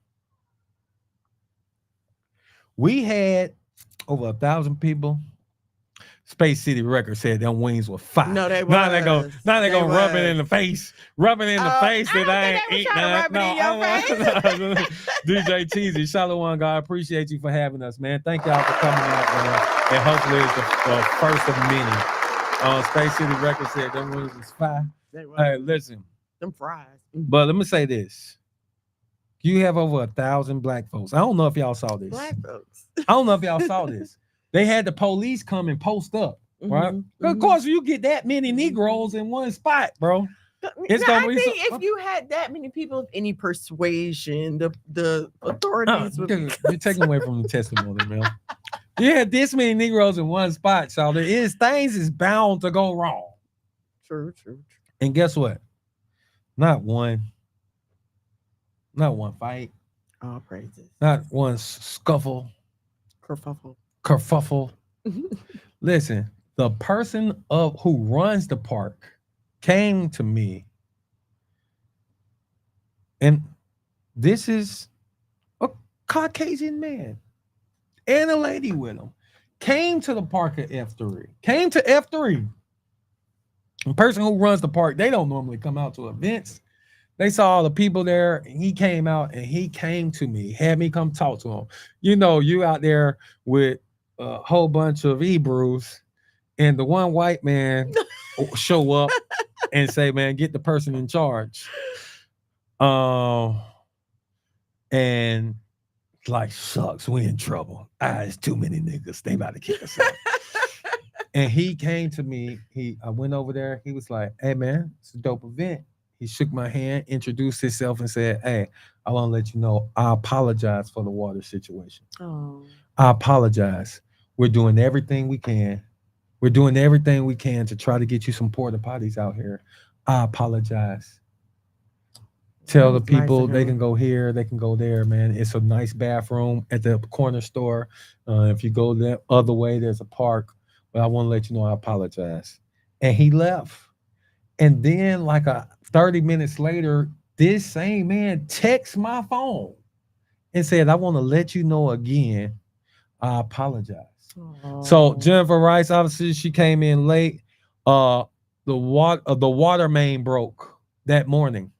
We had over 1,000 people. Space City Records said them wings were fire. No, they were. Now they gonna rub it in the face. Rubbing in the face that I ain't eating. DJ Cheesy, Shalom, God, appreciate you for having us, man. Thank y'all for coming out, man. And hopefully it's the first of many. Space City Records said them wings was fire. Hey, listen. Them fries. But let me say this. You have over 1,000 black folks. I don't know if y'all saw this. Black folks. I don't know if y'all saw this. They had the police come and post up, right? Mm-hmm. Of course, you get that many Negroes in one spot, bro. It's I think if you had that many people of any persuasion, the authorities would be you're taking away from the testimony, man. You had this many Negroes in one spot, so things is bound to go wrong. True. And guess what? Not one fight. All praises. Not one scuffle. Kerfuffle. Listen, the person who runs the park came to me, and this is a Caucasian man and a lady with him. Came to the park at F3. Came to F3 The person who runs the park, they don't normally come out to events. They saw all the people there, and he came out and he came to me, had me come talk to him. You know, you out there with a whole bunch of Hebrews, and the one white man show up and say, "Man, get the person in charge." And like, sucks, we in trouble. It's too many niggas. They about to kick us out. And he came to me. I went over there. He was like, "Hey man, it's a dope event." He shook my hand, introduced himself, and said, "Hey, I want to let you know I apologize for the water situation. Oh. I apologize. We're doing everything we can. We're doing everything we can to try to get you some porta potties out here. I apologize. Tell the That's nice people of they him. can go here, they can go there, man. It's a nice bathroom at the corner store. If you go the other way, there's a park. But I want to let you know I apologize." And he left. And then, like 30 minutes later, this same man texts my phone and said, "I want to let you know again, I apologize." So Oh. Jennifer Rice, obviously, she came in late. Uh, the water main broke that morning.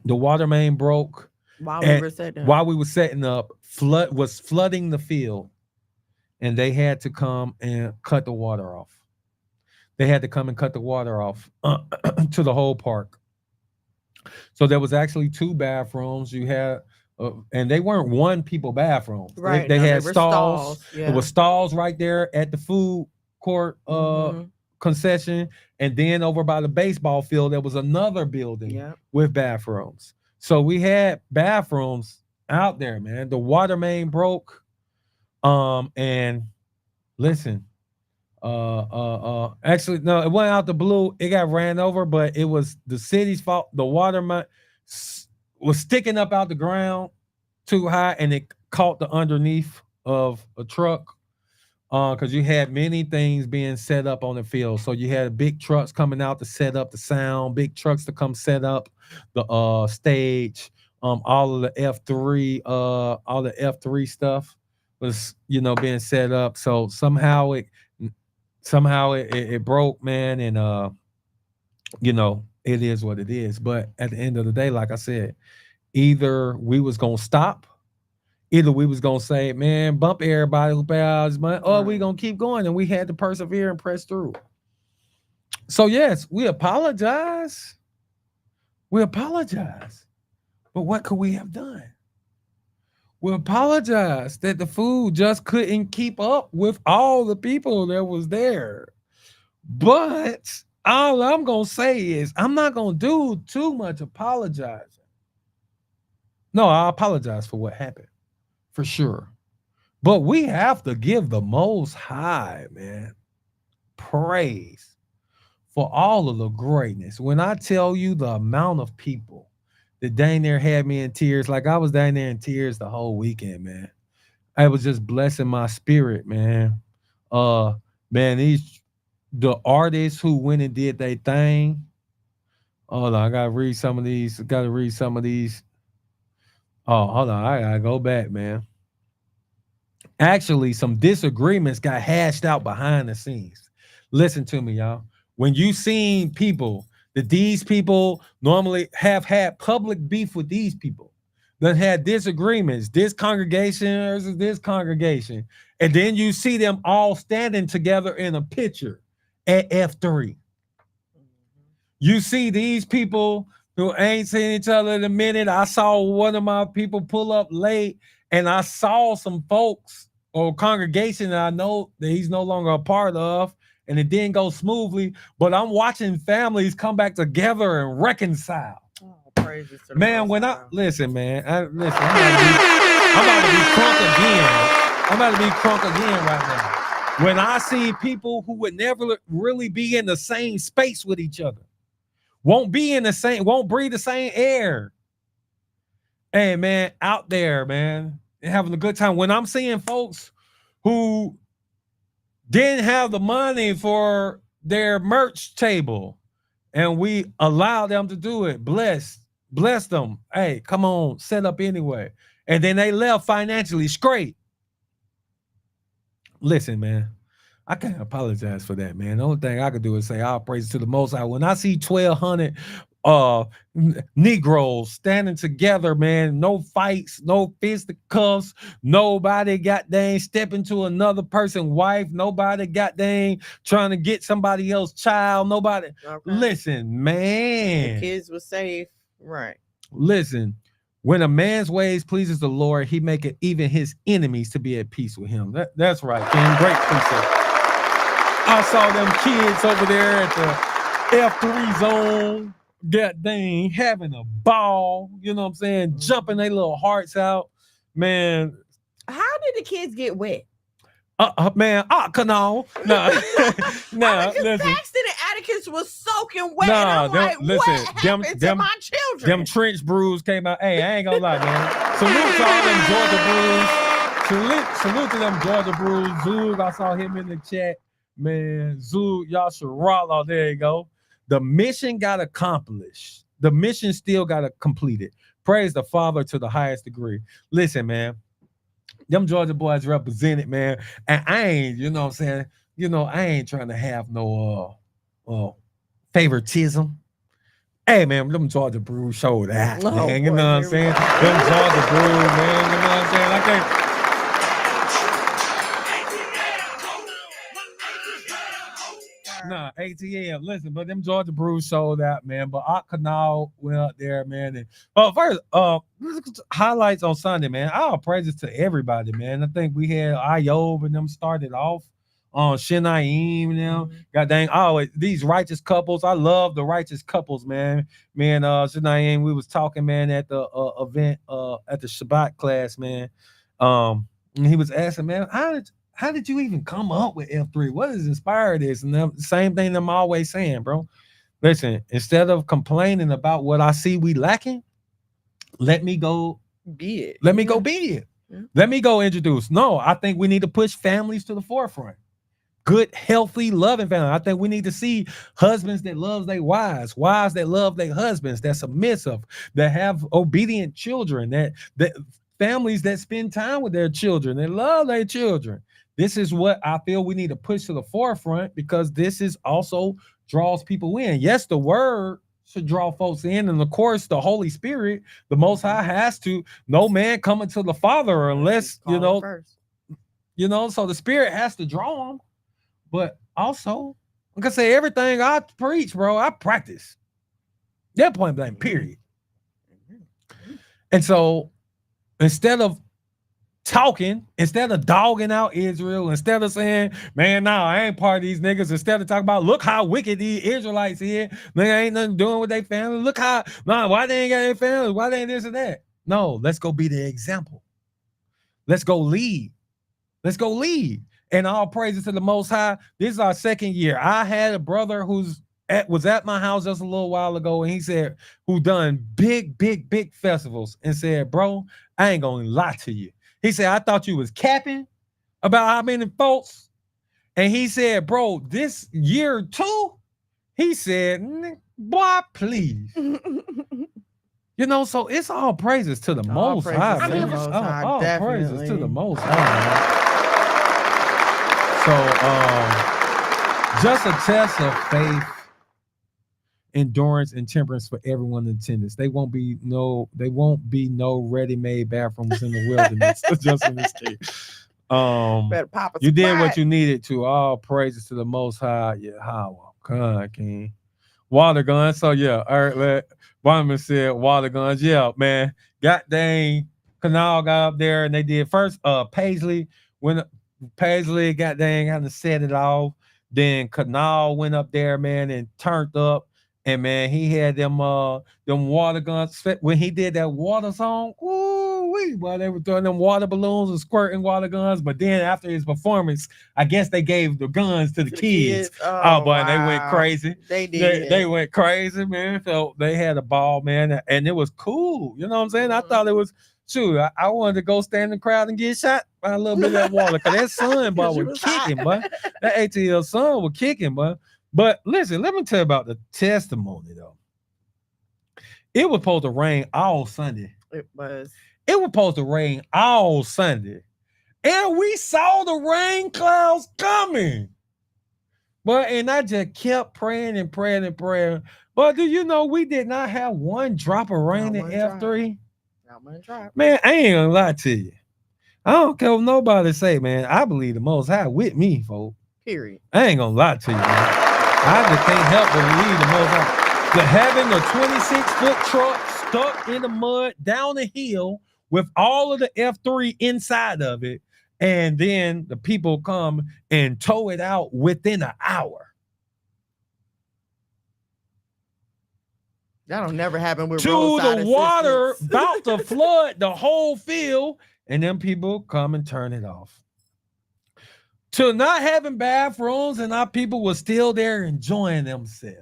The water main broke While we at were setting up. while we were setting up. Flood was flooding the field, and they had to come and cut the water off. They had to come and cut the water off to the whole park. So there was actually two bathrooms. You had, and they weren't one people bathrooms. Right. They No, they had were stalls. stalls. There Yeah. was stalls right there at the food court Mhm. concession, and then over by the baseball field there was another building Yep. with bathrooms. So we had bathrooms out there, man. The water main broke. And listen, actually, no, it went out the blue. It got ran over, but it was the city's fault. The water was sticking up out the ground too high, and it caught the underneath of a truck. Because you had many things being set up on the field. So you had big trucks coming out to set up the sound, big trucks to come set up the stage. All of the F3 stuff was, being set up. So somehow it broke, man, and it is what it is. But at the end of the day, like I said, either we was gonna stop, either we was gonna say, "Man, bump everybody who pay all this money," or we gonna keep going, and we had to persevere and press through. So yes, we apologize. We apologize. But what could we have done? We apologize that the food just couldn't keep up with all the people that was there. But all I'm gonna say is I'm not gonna do too much apologizing. No, I apologize for what happened, for sure. But we have to give the Most High, man, praise for all of the greatness. When I tell you the amount of people that dang near had me in tears, like I was down there in tears the whole weekend, man. I was just blessing my spirit, man. Man, the artists who went and did their thing. Hold on, I gotta read some of these. Oh, hold on, I gotta go back, man. Actually, some disagreements got hashed out behind the scenes. Listen to me, y'all. When you seen people that these people normally have had public beef with these people, that had disagreements, this congregation versus this congregation, and then you see them all standing together in a picture at F3. You see these people who ain't seen each other in a minute. I saw one of my people pull up late, and I saw some folks or congregation that I know that he's no longer a part of, and it didn't go smoothly. But I'm watching families come back together and reconcile. Oh, praises to the Man, Most when I High. listen, man, I'm about to be crunk again. I'm about to be crunk again right now. When I see people who would never really be in the same space with each other, won't breathe the same air. Hey, man, out there, man, and having a good time. When I'm seeing folks who didn't have the money for their merch table, and we allow them to do it, bless them. Hey, come on, set up anyway. And then they left financially straight. Listen, man, I can't apologize for that, man. The only thing I could do is say all praise to the Most High. When I see 1,200 Negroes standing together, man, no fights, no fisticuffs, nobody got dang stepping to another person's wife, nobody got dang trying to get somebody else's child, nobody. Okay. Listen, man. The kids were safe, right? Listen. When a man's ways pleases the Lord, he maketh even his enemies to be at peace with him. That's right, King. Great precept. I saw them kids over there at the F3 zone, god dang, having a ball, you know what I'm saying? Jumping their little hearts out. Man. How did the kids get wet? Man, Canal. Nah, nah, listen. Paxton and Atticus was soaking wet. Nah, and I'm like, listen, what happened to my children? Them trench brews came out. Hey, I ain't gonna lie, man. Salute to all them Georgia brews. Salute to them Georgia brews. Zoog, I saw him in the chat. Man, Zoog, y'all should roll. There you go. The mission got accomplished. The mission still got completed. Praise the Father to the highest degree. Listen, man. Them Georgia boys represented, man. And I ain't, you know what I'm saying? You know, I ain't trying to have no favoritism. Hey, man, them Georgia brews showed that, man. You know what I'm saying? Them Georgia brews, man. You know what I'm saying? I can't. Nah, ATL. Listen, but them Georgia brews showed that, man. But Canal went up there, man. And first, highlights on Sunday, man. All praises to everybody, man. I think we had Ayob and them started off on Shinaim and them. God dang, always these righteous couples. I love the righteous couples, man. Man, Shinaim, we was talking, man, at the event at the Shabbat class, man. And he was asking, man, how did you even come up with F3? What has inspired this? And the same thing I'm always saying, bro. Listen, instead of complaining about what I see we lacking, let me go be it. Let me go be it. Yeah. Let me go introduce. No, I think we need to push families to the forefront. Good, healthy, loving family. I think we need to see husbands that love their wives that love their husbands, that submissive, that have obedient children, that families that spend time with their children, that love their children. This is what I feel we need to push to the forefront because this is also draws people in. Yes, the word should draw folks in. And of course, the Holy Spirit, the Most High has to, no man coming to the Father unless, so the Spirit has to draw them. But also, like I say, everything I preach, bro, I practice. That point blank, period. And so instead of talking, instead of dogging out Israel, instead of saying, man, no, I ain't part of these niggas, instead of talking about, look how wicked these Israelites here, they ain't nothing doing with their family. Look how, why they ain't got their family? Why they ain't this and that? No, let's go be the example. Let's go lead. Let's go lead. And all praises to the Most High. This is our second year. I had a brother was at my house just a little while ago, and he said, who done big festivals, and said, bro, I ain't gonna lie to you. He said, I thought you was capping about how many folks. And he said, bro, this year too, he said, boy, please. So it's all praises to the Most High, man. All praises to the Most High, man. So just a test of faith, endurance, and temperance for everyone in attendance. They won't be no ready-made bathrooms in the wilderness. Just in this case. Better pop a you did what you needed to. All praises to the Most High. Yeah, how King. Water guns. So yeah, Barnabas said water guns. Yeah, man. God dang, Canal got up there and they did first. Paisley got dang had to set it off. Then Canal went up there, man, and turned up. And man, he had them water guns. When he did that water song, while they were throwing them water balloons and squirting water guns. But then after his performance, I guess they gave the guns to the kids. Oh boy, wow. They went crazy. They did. They went crazy, man. So they had a ball, man, and it was cool. You know what I'm saying? I thought it was. Shoot, I wanted to go stand in the crowd and get shot by a little bit of that water because that sun, boy, was kicking, boy. That ATL sun was kicking, boy. But listen, let me tell you about the testimony, though. It was supposed to rain all Sunday. It was supposed to rain all Sunday. And we saw the rain clouds coming. But and I just kept praying and praying and praying. But do you know we did not have one drop of rain Not in one drop. F3? Not one drop. Man, I ain't gonna lie to you. I don't care what nobody say, man. I believe the Most High with me, folks. Period. I ain't gonna lie to you, man. I just can't help but believe the Most High. The having a 26-foot truck stuck in the mud down the hill with all of the F3 inside of it, and then the people come and tow it out within an hour. That'll never happen with To roadside the water assistance. about to flood the whole field, and then people come and turn it off. To not having bathrooms, and our people were still there enjoying themselves.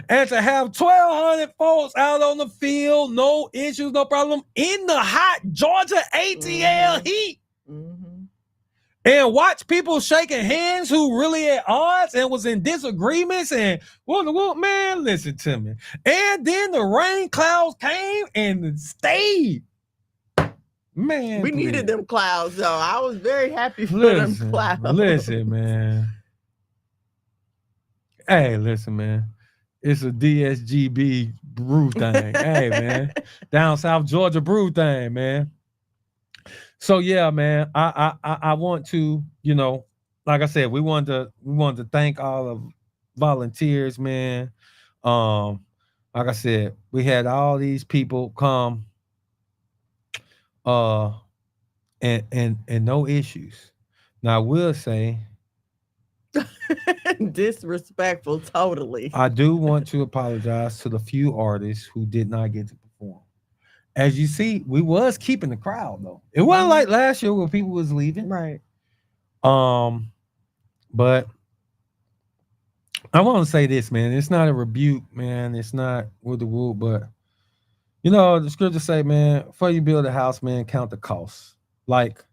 And to have 1,200 folks out on the field, no issues, no problem, in the hot Georgia ATL heat. Mhm. And watch people shaking hands who really at odds and was in disagreements. And well, man, listen to me. And then the rain clouds came and stayed. Man, We please. needed them clouds, though. I was very happy for Listen, them clouds. listen, man. Hey, listen, man. It's a DSGB brew thing. Hey, man. Down South Georgia brew thing, man. So yeah, man. I want to, you know, like I said, we wanted to thank all of volunteers, man. Like I said, we had all these people come, and no issues. Now I will say, Disrespectful, totally. I do want to apologize to the few artists who did not get to perform. As you see, we was keeping the crowd though. It wasn't like last year where people was leaving. Right. But I want to say this, man. It's not a rebuke, man. It's not with the rule, but you know, the scripture say, man, before you build a house, man, count the costs. Like,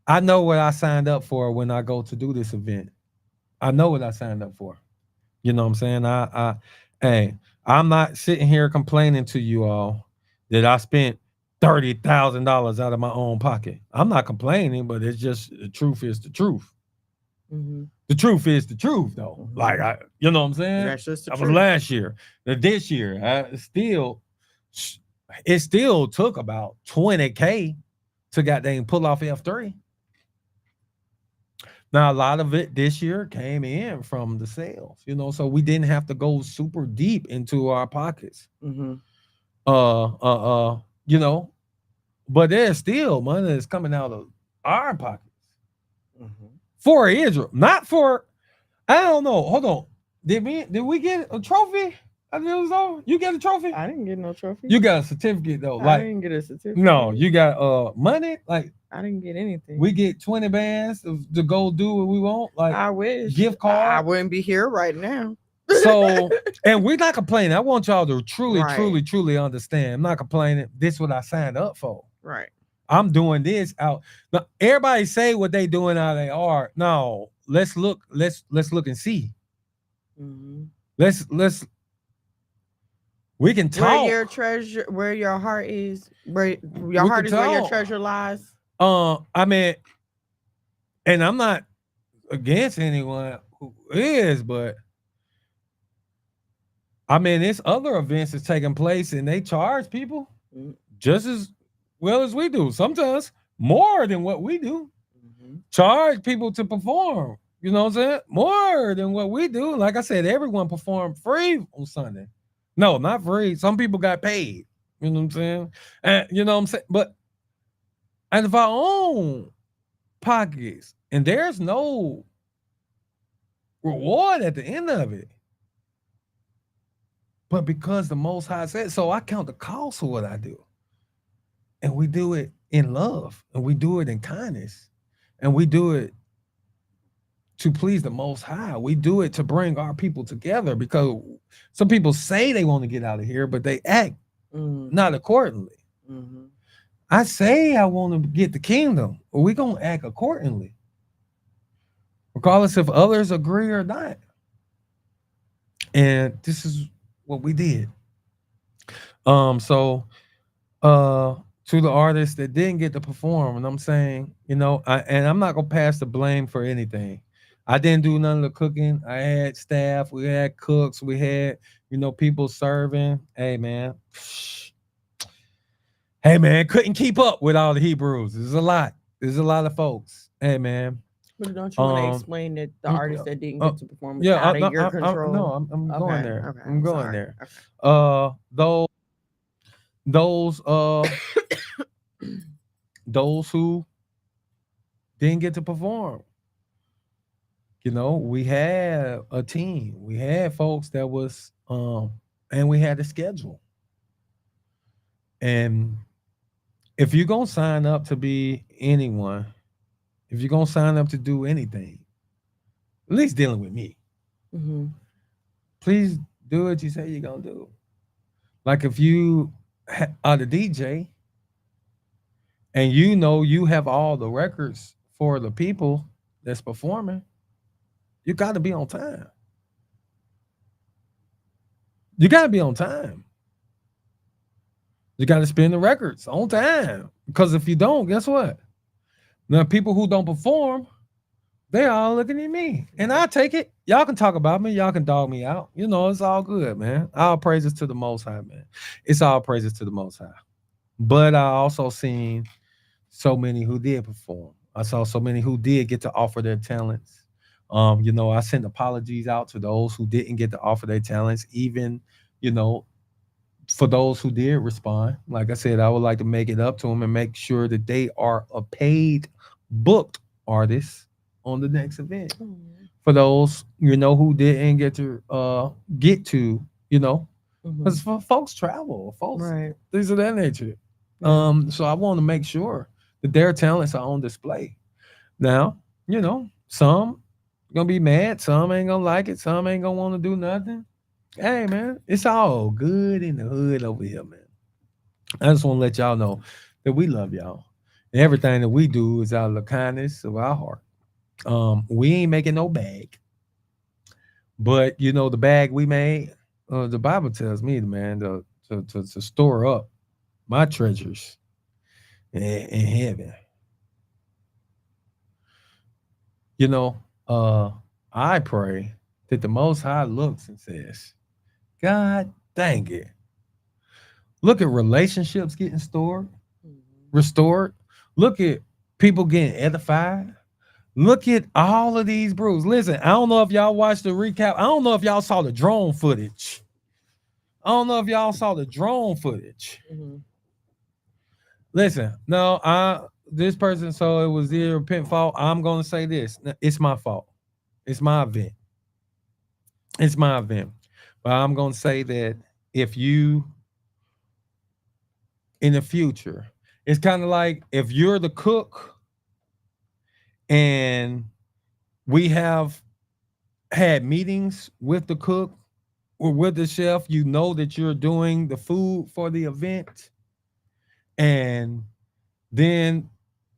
I know what I signed up for when I go to do this event. I know what I signed up for. You know what I'm saying? Hey, I'm not sitting here complaining to you all that I spent $30,000 out of my own pocket. I'm not complaining, but it's just the truth is the truth. Mm-hmm. The truth is the truth, though. Mhm. Like, you know what I'm saying? That's just the That was truth. last year. This year, it still took about $20K to goddamn pull off F3. Now, a lot of it this year came in from the sales, you know, so we didn't have to go super deep into our pockets. Mm-hmm. You know, but there's still money that's coming out of our pockets Mm-hmm. for Israel, not for, I don't know. Hold on. Did we get a trophy? You get a trophy? I didn't get no trophy. You got a certificate though. I Like, didn't get a certificate. no, you got money. Like, I didn't get anything. we get 20 bands to go do what we want. Like, I wish. gift card. I wouldn't be here right now. So, and we're not complaining. I want y'all to truly, Right. truly, truly understand. I'm not complaining. This is what I signed up for. Right. I'm doing this out. Now, everybody say what they doing out of their art. No, let's look and see. Mm-hmm. Let's we can talk. Where your heart is, where your heart is, where your treasure lies. I mean, and I'm not against anyone who is, but I mean, there's other events that's taking place and they charge people just as well as we do. Sometimes more than what we do. Mm-hmm. Charge people to perform. You know what I'm saying? More than what we do. Like I said, everyone performed free on Sunday. No, not free. Some people got paid. You know what I'm saying? And you know what I'm saying? But out of our own pockets, and there's no reward at the end of it. But because the Most High said so, I count the cost of what I do. And we do it in love, and we do it in kindness, and we do it to please the Most High. We do it to bring our people together, because some people say they want to get out of here, but they act not accordingly. Mm-hmm. I say I want to get the kingdom, but we're going to act accordingly, regardless if others agree or not. And this is what we did. So to the artists that didn't get to perform, and I'm saying, you know, and I'm not going to pass the blame for anything. I didn't do none of the cooking. I had staff, we had cooks, we had, people serving. Hey man, couldn't keep up with all the Hebrews. There's a lot. There's a lot of folks. Hey man. But don't you want to explain that the artists that didn't get to perform was out of your control? No, I'm going there. Okay, I'm going sorry. there. Okay. Those who didn't get to perform. We had a team. We had folks that was and we had a schedule. And if you're gonna sign up to be anyone, if you're gonna sign up to do anything, at least dealing with me, please do what you say you're gonna do. Like if you are the DJ and you have all the records for the people that's performing, you got to be on time. You got to be on time. You got to spin the records on time. Because if you don't, guess what? Now, people who don't perform, they all looking at me. And I take it. Y'all can talk about me. Y'all can dog me out. It's all good, man. All praises to the Most High, man. It's all praises to the Most High. But I also seen so many who did perform. I saw so many who did get to offer their talents. I sent apologies out to those who didn't get to offer their talents, even, for those who did respond. Like I said, I would like to make it up to them and make sure that they are a paid, booked artist on the next event. For those, who didn't get to, because folks travel, folks, right, things of that nature. So I want to make sure that their talents are on display. Now, some gonna be mad, some ain't gonna like it, some ain't gonna want to do nothing. Hey man, it's all good in the hood over here, man. I just want to let y'all know that we love y'all. And everything that we do is out of the kindness of our heart. We ain't making no bag. But the bag we made, the Bible tells me, man, to store up my treasures in heaven. I pray that the Most High looks and says, God dang it. Look at relationships getting restored. Look at people getting edified. Look at all of these brews. Listen, I don't know if y'all watched the recap. I don't know if y'all saw the drone footage. Listen, no, this person, so it was their fault. I'm going to say this. It's my fault. It's my event. But I'm going to say that if you, in the future, it's kind of like if you're the cook and we have had meetings with the cook or with the chef, that you're doing the food for the event. And then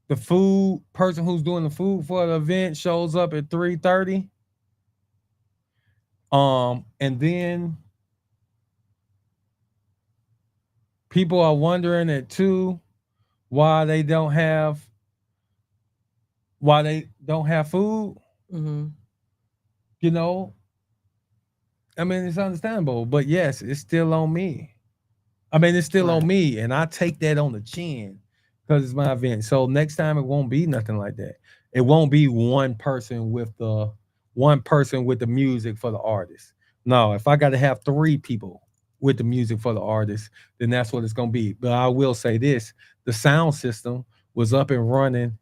the food person who's doing the food for the event shows up at 3:30. And then people are wondering at 2 why they don't have food. I mean, it's understandable, but yes, it's still on me. It's still on me, and I take that on the chin because it's my event. So next time it won't be nothing like that. It won't be one person with the music for the artist. No, if I got to have 3 people with the music for the artist, then that's what it's going to be. But I will say this, the sound system was up and running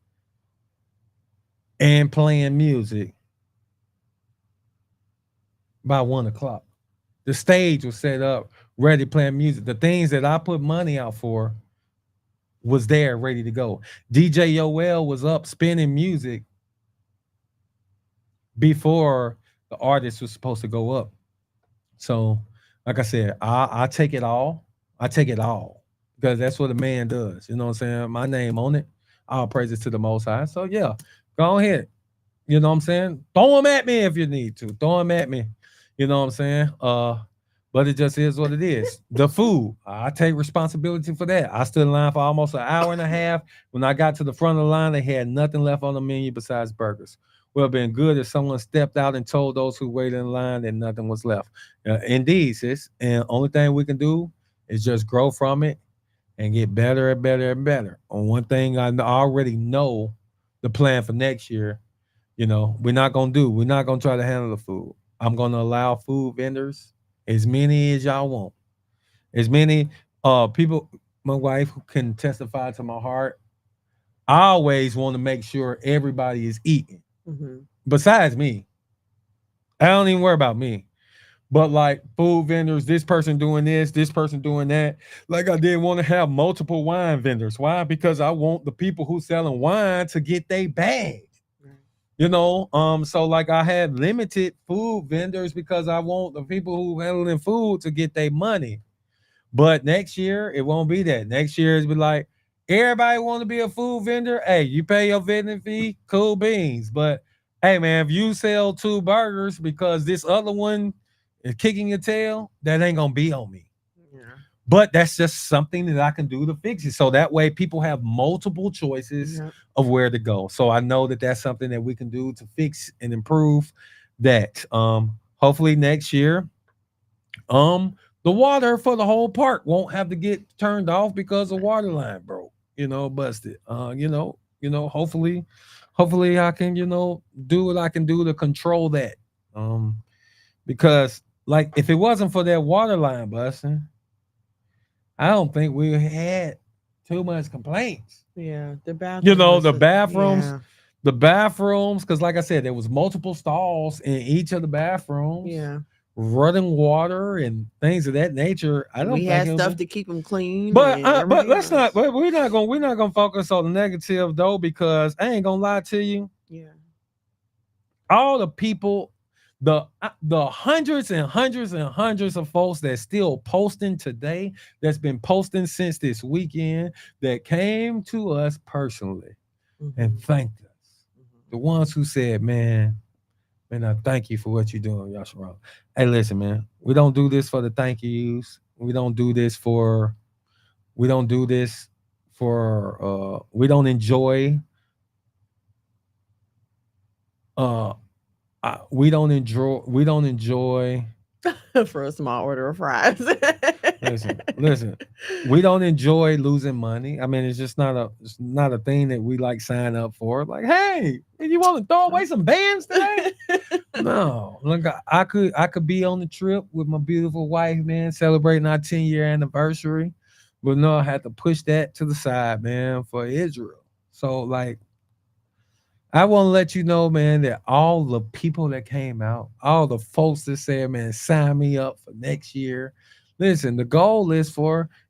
and playing music by 1:00. The stage was set up, ready playing music. The things that I put money out for was there, ready to go. DJ Yoel was up spinning music before the artist was supposed to go up. So, like I said, I take it all. I take it all because that's what a man does. You know what I'm saying? My name on it. All praises to the Most High. So, yeah, go ahead. You know what I'm saying? Throw them at me if you need to. Throw them at me. You know what I'm saying? But it just is what it is. The food, I take responsibility for that. I stood in line for almost an hour and a half. When I got to the front of the line, they had nothing left on the menu besides burgers. would have been good if someone stepped out and told those who waited in line that nothing was left. Indeed, sis. And only thing we can do is just grow from it and get better and better and better. On one thing I already know the plan for next year, we're not gonna try to handle the food. I'm gonna allow food vendors, as many as y'all want. As many people, my wife who can testify to my heart. I always want to make sure everybody is eating. Mm-hmm. Besides me. I don't even worry about me. But like food vendors, this person doing this person doing that. Like I did want to have multiple wine vendors. Why? Because I want the people who selling wine to get their bag. So like I had limited food vendors because I want the people who handling food to get their money. But next year it won't be that. Next year it's be like everybody want to be a food vendor. Hey, you pay your vending fee, cool beans. But hey man, if you sell 2 burgers because this other one is kicking your tail, that ain't gonna be on me. Yeah. But that's just something that I can do to fix it. So that way people have multiple choices of where to go. So I know that that's something that we can do to fix and improve that. Hopefully next year, the water for the whole park won't have to get turned off because the water line broke, busted. Hopefully I can, do what I can do to control that. Because like if it wasn't for that water line busting, I don't think we had too much complaints. Yeah, the bathrooms. The bathrooms, because like I said, there was multiple stalls in each of the bathrooms. Yeah. Running water and things of that nature. We had stuff to keep them clean. But let's not. But we're not gonna focus on the negative though, because I ain't gonna lie to you. Yeah. All the people, the hundreds and hundreds and hundreds of folks that's still posting today, that's been posting since this weekend, that came to us personally and thanked us. The ones who said, man, I thank you for what you're doing, Yasharon. Hey, listen, man. We don't do this for the thank yous. We don't do this for. We don't enjoy. We don't enjoy. For a small order of fries. Listen. We don't enjoy losing money. I mean, it's just not a thing that we like sign up for. Like, hey, you want to throw away some bands today? No, look, I could be on the trip with my beautiful wife, man, celebrating our 10-year anniversary, but no, I had to push that to the side, man, for Israel. So, like, I want to let you know, man, that all the people that came out, all the folks that said, man, sign me up for next year. Listen, the goal is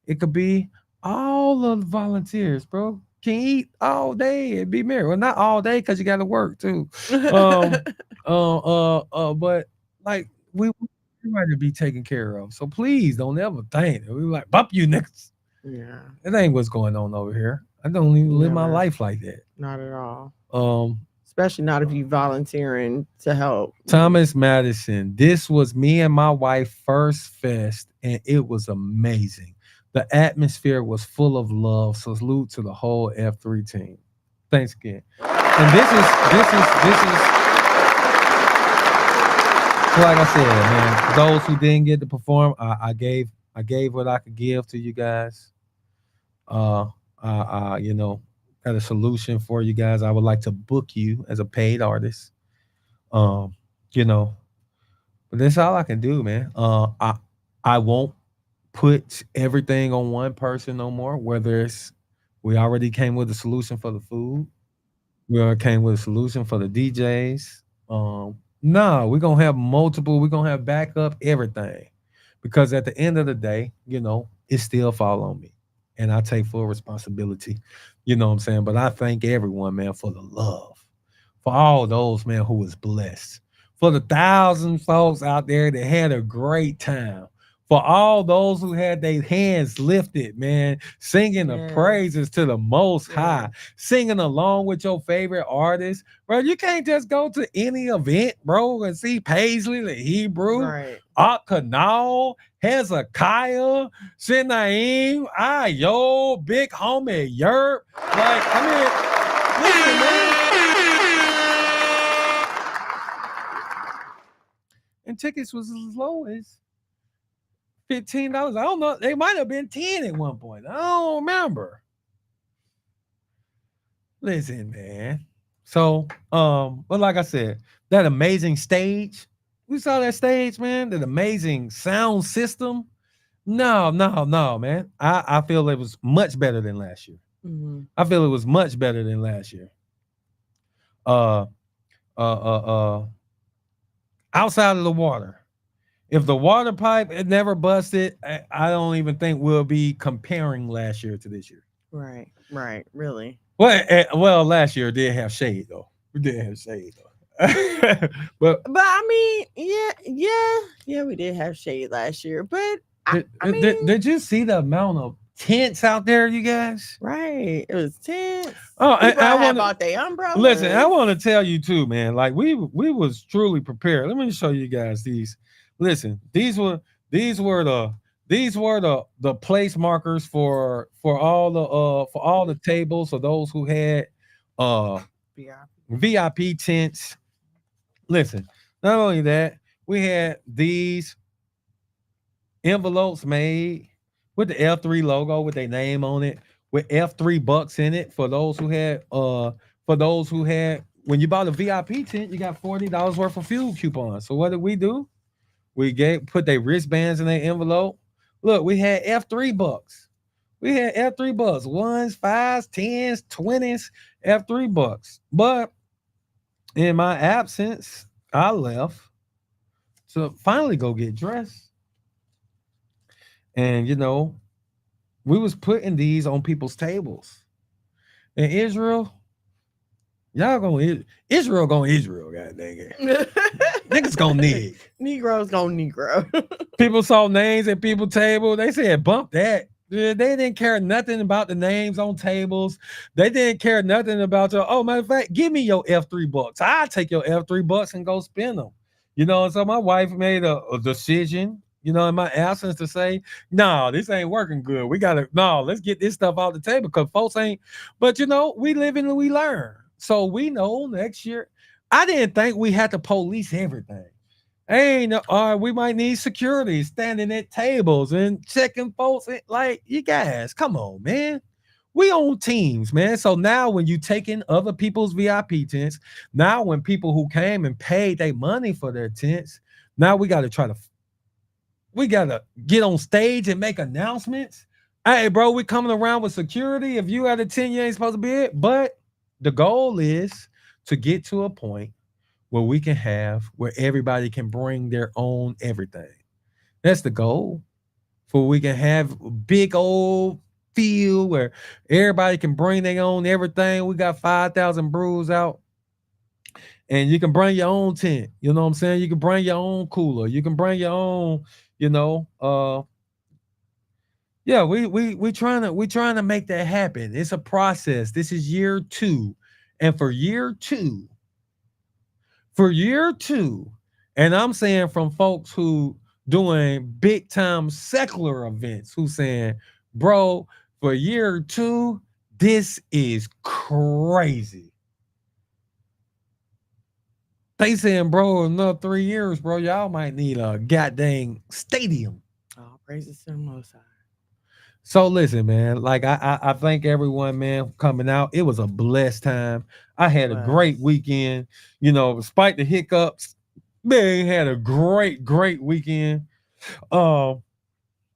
it could be all of the volunteers, bro. Can eat all day and be married. Well, not all day because you got to work too. But like we want to be taken care of. So please don't ever think we like bump you niggas. Yeah, that ain't what's going on over here. I don't even live my life like that. Not at all. Especially not if you volunteering to help. Thomas Madison. This was me and my wife first fest, and it was amazing. The atmosphere was full of love. Salute to the whole F3 team. Thanks again. And this is like I said, man. Those who didn't get to perform, I gave what I could give to you guys. Got a solution for you guys. I would like to book you as a paid artist. But that's all I can do, man. I won't put everything on one person no more. Whether it's we already came with a solution for the food, we already came with a solution for the DJs. No, we're gonna have multiple. We're gonna have backup everything, because at the end of the day, it still fall on me, and I take full responsibility. You know what I'm saying? But I thank everyone, man, for the love, for all those, man, who was blessed, for the 1,000 folks out there that had a great time, for all those who had their hands lifted, man, singing the praises to the Most High, singing along with your favorite artists. Bro, you can't just go to any event, bro, and see Paisley the Hebrew, Kanal, Hezekiah, Shinaim, Ayo, Big Homie Yerp. Like, I mean, listen, man. and tickets was as low as $15. I don't know. They might have been 10 at one point. I don't remember. Listen, man. So, but like I said, that amazing stage, we saw that stage, man. That amazing sound system. No, man. I feel it was much better than last year. Mm-hmm. I feel it was much better than last year. Outside of the water. If the water pipe had never busted, I don't even think we'll be comparing last year to this year. Right, really. Well, last year did have shade though. We did have shade though. but I mean, yeah, we did have shade last year. But did you see the amount of tents out there, you guys? Right, it was tents. Oh, I want about the umbrella. Listen, I want to tell you too, man. Like we was truly prepared. Let me show you guys these. Listen, these were the place markers for all the tables for those who had VIP tents. Listen, not only that, we had these envelopes made with the F3 logo with their name on it, with F3 bucks in it for those who had when you bought a VIP tent, you got $40 worth of fuel coupons. So what did we do? We put their wristbands in their envelope. Look, we had F3 bucks. We had F3 bucks, 1s, 5s, 10s, 20s, F3 bucks. But in my absence, I left to finally go get dressed. And we was putting these on people's tables. In Israel, Israel, god dang it. Niggas gonna nig. Negroes gonna negro. People saw names at people's table. They said, bump that. They didn't care nothing about the names on tables. They didn't care nothing about matter of fact, give me your F3 bucks. I'll take your F3 bucks and go spend them. So my wife made a decision, in my absence to say, no, this ain't working good. Let's get this stuff off the table because folks ain't, but we live and we learn. So we know next year, I didn't think we had to police everything. We might need security standing at tables and checking folks. Like, you guys, come on, man. We own teams, man. So now when you take in other people's VIP tents, now when people who came and paid their money for their tents, now we got to get on stage and make announcements. Hey, bro, we coming around with security. If you had a tent, you ain't supposed to be it. But the goal is to get to a point where everybody can bring their own everything. That's the goal. For we can have a big old field where everybody can bring their own everything. We got 5,000 brews out. And you can bring your own tent. You know what I'm saying? You can bring your own cooler. You can bring your own, we trying to make that happen. It's a process. This is year 2. And for year two, and I'm saying from folks who doing big time secular events who saying, bro, for year 2, this is crazy. They saying, bro, another 3 years, bro, y'all might need a goddamn stadium. Oh, praises to the Most High. So listen, man, like I thank everyone, man, for coming out. It was a blessed time. I had a great weekend, despite the hiccups, man, had a great weekend. The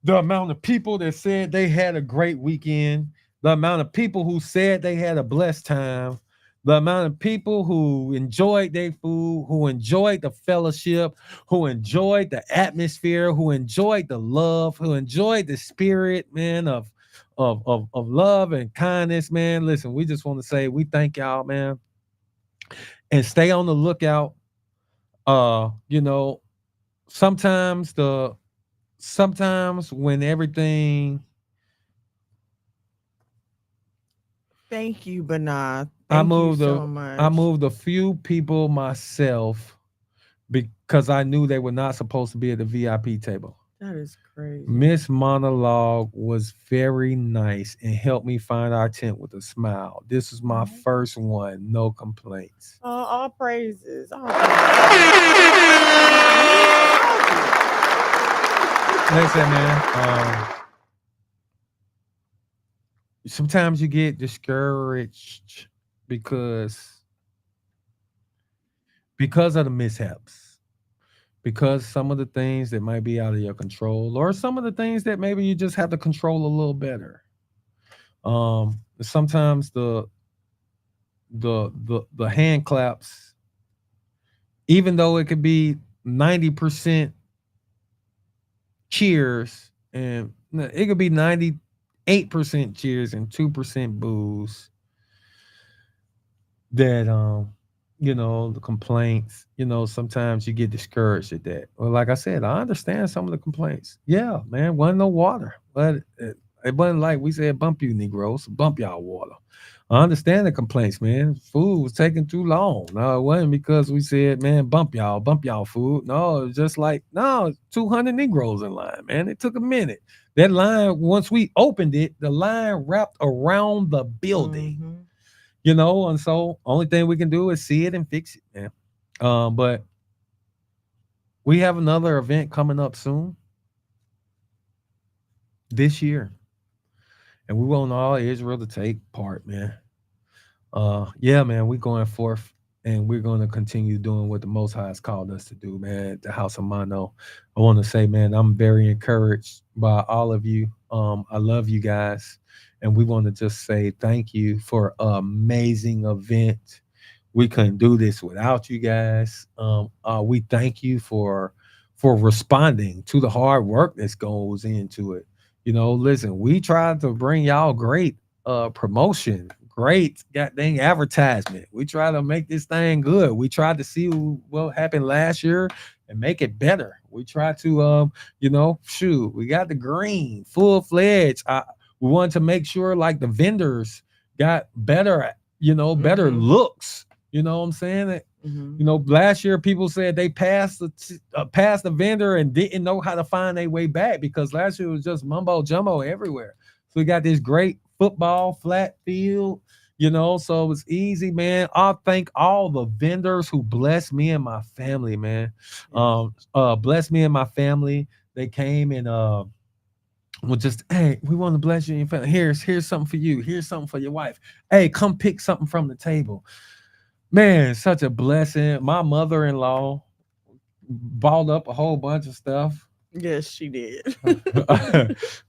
amount of people that said they had a great weekend, the amount of people who said they had a blessed time, the amount of people who enjoyed their food, who enjoyed the fellowship, who enjoyed the atmosphere, who enjoyed the love, who enjoyed the spirit, man, of love and kindness, man. Listen, we just want to say we thank y'all, man. And stay on the lookout. Sometimes when everything. Thank you, Bernard. I moved a few people myself because I knew they were not supposed to be at the VIP table. That is crazy. Miss Monologue was very nice and helped me find our tent with a smile. This is my first one. No complaints. All praises. All praises. Listen, man. Sometimes you get discouraged because because of the mishaps, because some of the things that might be out of your control, or some of the things that maybe you just have to control a little better. Sometimes the hand claps, even though it could be 90% cheers, and it could be 98% cheers and 2% booze, that the complaints, sometimes you get discouraged at that. Well, like I said, I understand some of the complaints. Yeah, man, wasn't no water, but it wasn't like we said bump you Negroes, bump y'all water. I understand the complaints, man. Food was taking too long. No, it wasn't because we said, man, bump y'all food. No, it was just like, no, 200 Negroes in line, man. It took a minute. That line, once we opened it, the line wrapped around the building. Mhm. And so only thing we can do is see it and fix it, man. But we have another event coming up soon this year, and we want all Israel to take part, man. Yeah, man, we're going forth, and we're going to continue doing what the Most High has called us to do, man. At the House of Mano, I want to say, man, I'm very encouraged by all of you. I love you guys, and we want to just say thank you for an amazing event. We couldn't do this without you guys. We thank you for responding to the hard work that goes into it. Listen, we tried to bring y'all great promotion, great goddamn advertisement. We try to make this thing good. We tried to see what happened last year and make it better. We tried to shoot, we got the green full fledged. We wanted to make sure like the vendors got better, better looks. You know what I'm saying? Last year people said they passed the vendor and didn't know how to find their way back because last year was just mumbo jumbo everywhere. So we got this great football flat field, so it was easy, man. I thank all the vendors who blessed me and my family, man. Blessed me and my family. They came and well, just, hey, we want to bless you and your family. Here's something for you. Here's something for your wife. Hey, come pick something from the table. Man, such a blessing. My mother-in-law balled up a whole bunch of stuff. Yes, she did. We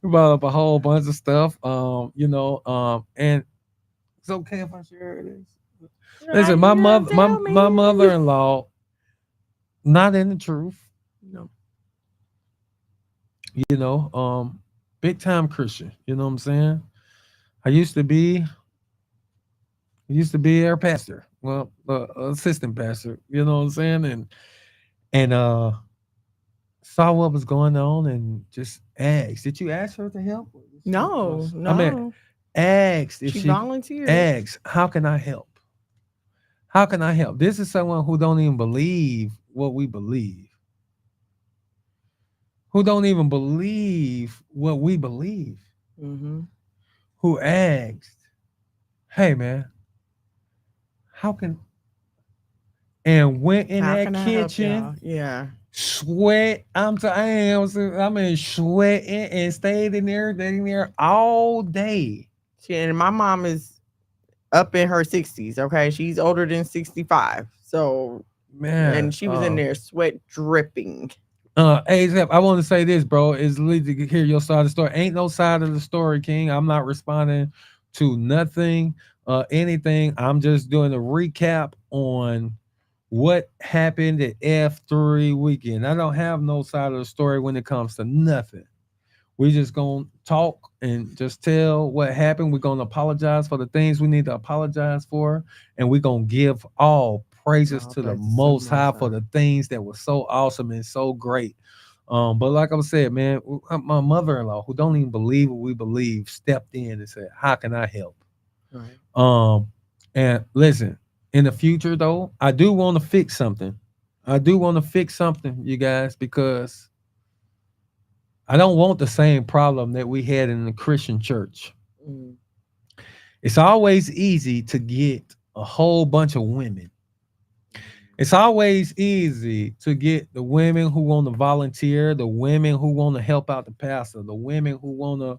bought up a whole bunch of stuff. And it's okay if I share this. Listen, my mother-in-law, not in the truth. Big time Christian. You know what I'm saying? I used to be her pastor. Well, assistant pastor. You know what I'm saying? And saw what was going on and just asked. Did you ask her to help? No. I mean, asked if she volunteered. Asked, how can I help? How can I help? This is someone who don't even believe what we believe. Who don't even believe what we believe. Who asked, hey man, how can, and went in that kitchen, sweat. I'm sweating and stayed in there all day. And my mom is up in her 60s. Okay, she's older than 65. So man, and she was in there, sweat dripping. Hey, Zep, I want to say this, bro. It's lead to hear your side of the story. Ain't no side of the story, King. I'm not responding to nothing, anything. I'm just doing a recap on what happened at F3 weekend. I don't have no side of the story when it comes to nothing. We just gonna talk and just tell what happened. We're gonna apologize for the things we need to apologize for, and we're gonna give all praises to the Most High for the things that were so awesome and so great. But like I said, man, my mother-in-law, who don't even believe what we believe, stepped in and said, how can I help? Right. And listen, in the future though, I do want to fix something. You guys, because I don't want the same problem that we had in the Christian church. It's always easy to get a whole bunch of women It's always easy to get the women who want to volunteer, the women who want to help out the pastor, the women who want to,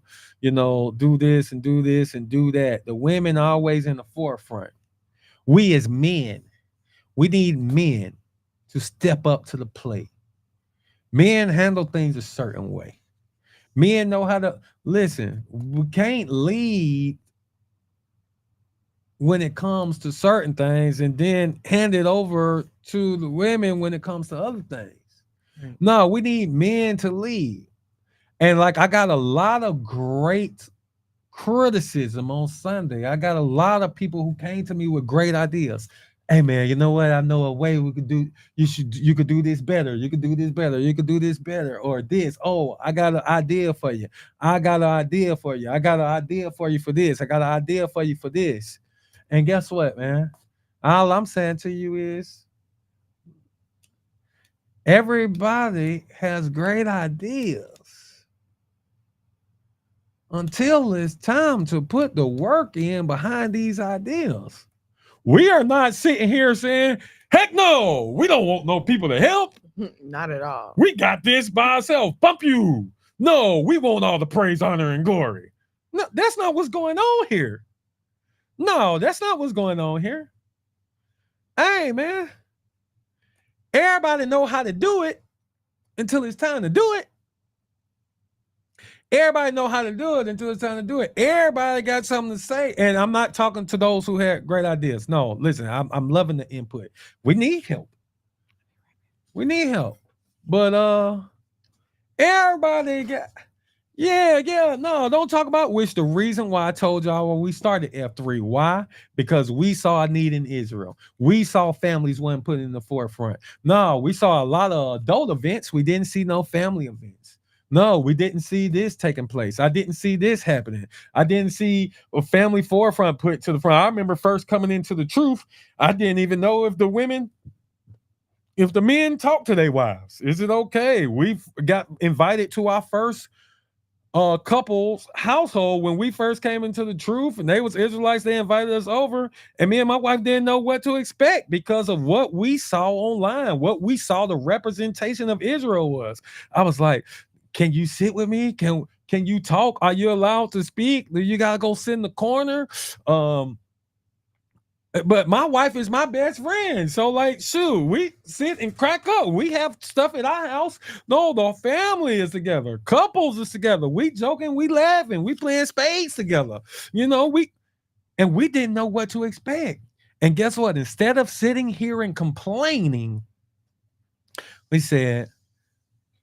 do this and do this and do that. The women are always in the forefront. We as men, we need men to step up to the plate. Men handle things a certain way. Men know how to listen. We can't lead when it comes to certain things and then hand it over to the women when it comes to other things. No, we need men to lead. And like I got a lot of great criticism on Sunday. I got a lot of people who came to me with great ideas. Hey man, you know what? I know a way we could do. You could do this better. You could do this better. You could do this better, or this. Oh, I got an idea for you. I got an idea for you. I got an idea for you for this. I got an idea for you for this. And guess what, man? All I'm saying to you is everybody has great ideas until it's time to put the work in behind these ideas. We are not sitting here saying, heck no, we don't want no people to help. Not at all. We got this by ourselves. Bump you. No, we want all the praise, honor, and glory. No, that's not what's going on here. No, that's not what's going on here. Hey, man. Everybody know how to do it until it's time to do it. Everybody know how to do it until it's time to do it. Everybody got something to say. And I'm not talking to those who had great ideas. No, listen, I'm loving the input. We need help. We need help. But everybody got no, don't talk about which the reason why I told y'all when we started F3. Why? Because we saw a need in Israel. We saw families weren't put in the forefront. No, we saw a lot of adult events. We didn't see no family events. No, we didn't see this taking place. I didn't see this happening. I didn't see a family forefront put to the front. I remember first coming into the truth, I didn't even know if the men talk to their wives. Is it okay? We got invited to our first couple's household when we first came into the truth, and they was Israelites. They invited us over, and me and my wife didn't know what to expect because of what we saw online, what we saw the representation of Israel was. I was like, can you sit with me? Can you talk? Are you allowed to speak? Do you gotta go sit in the corner? But my wife is my best friend. So, like, shoot, we sit and crack up. We have stuff at our house. No, the family is together. Couples is together. We joking, we laughing, we playing spades together. We didn't know what to expect. And guess what? Instead of sitting here and complaining, we said,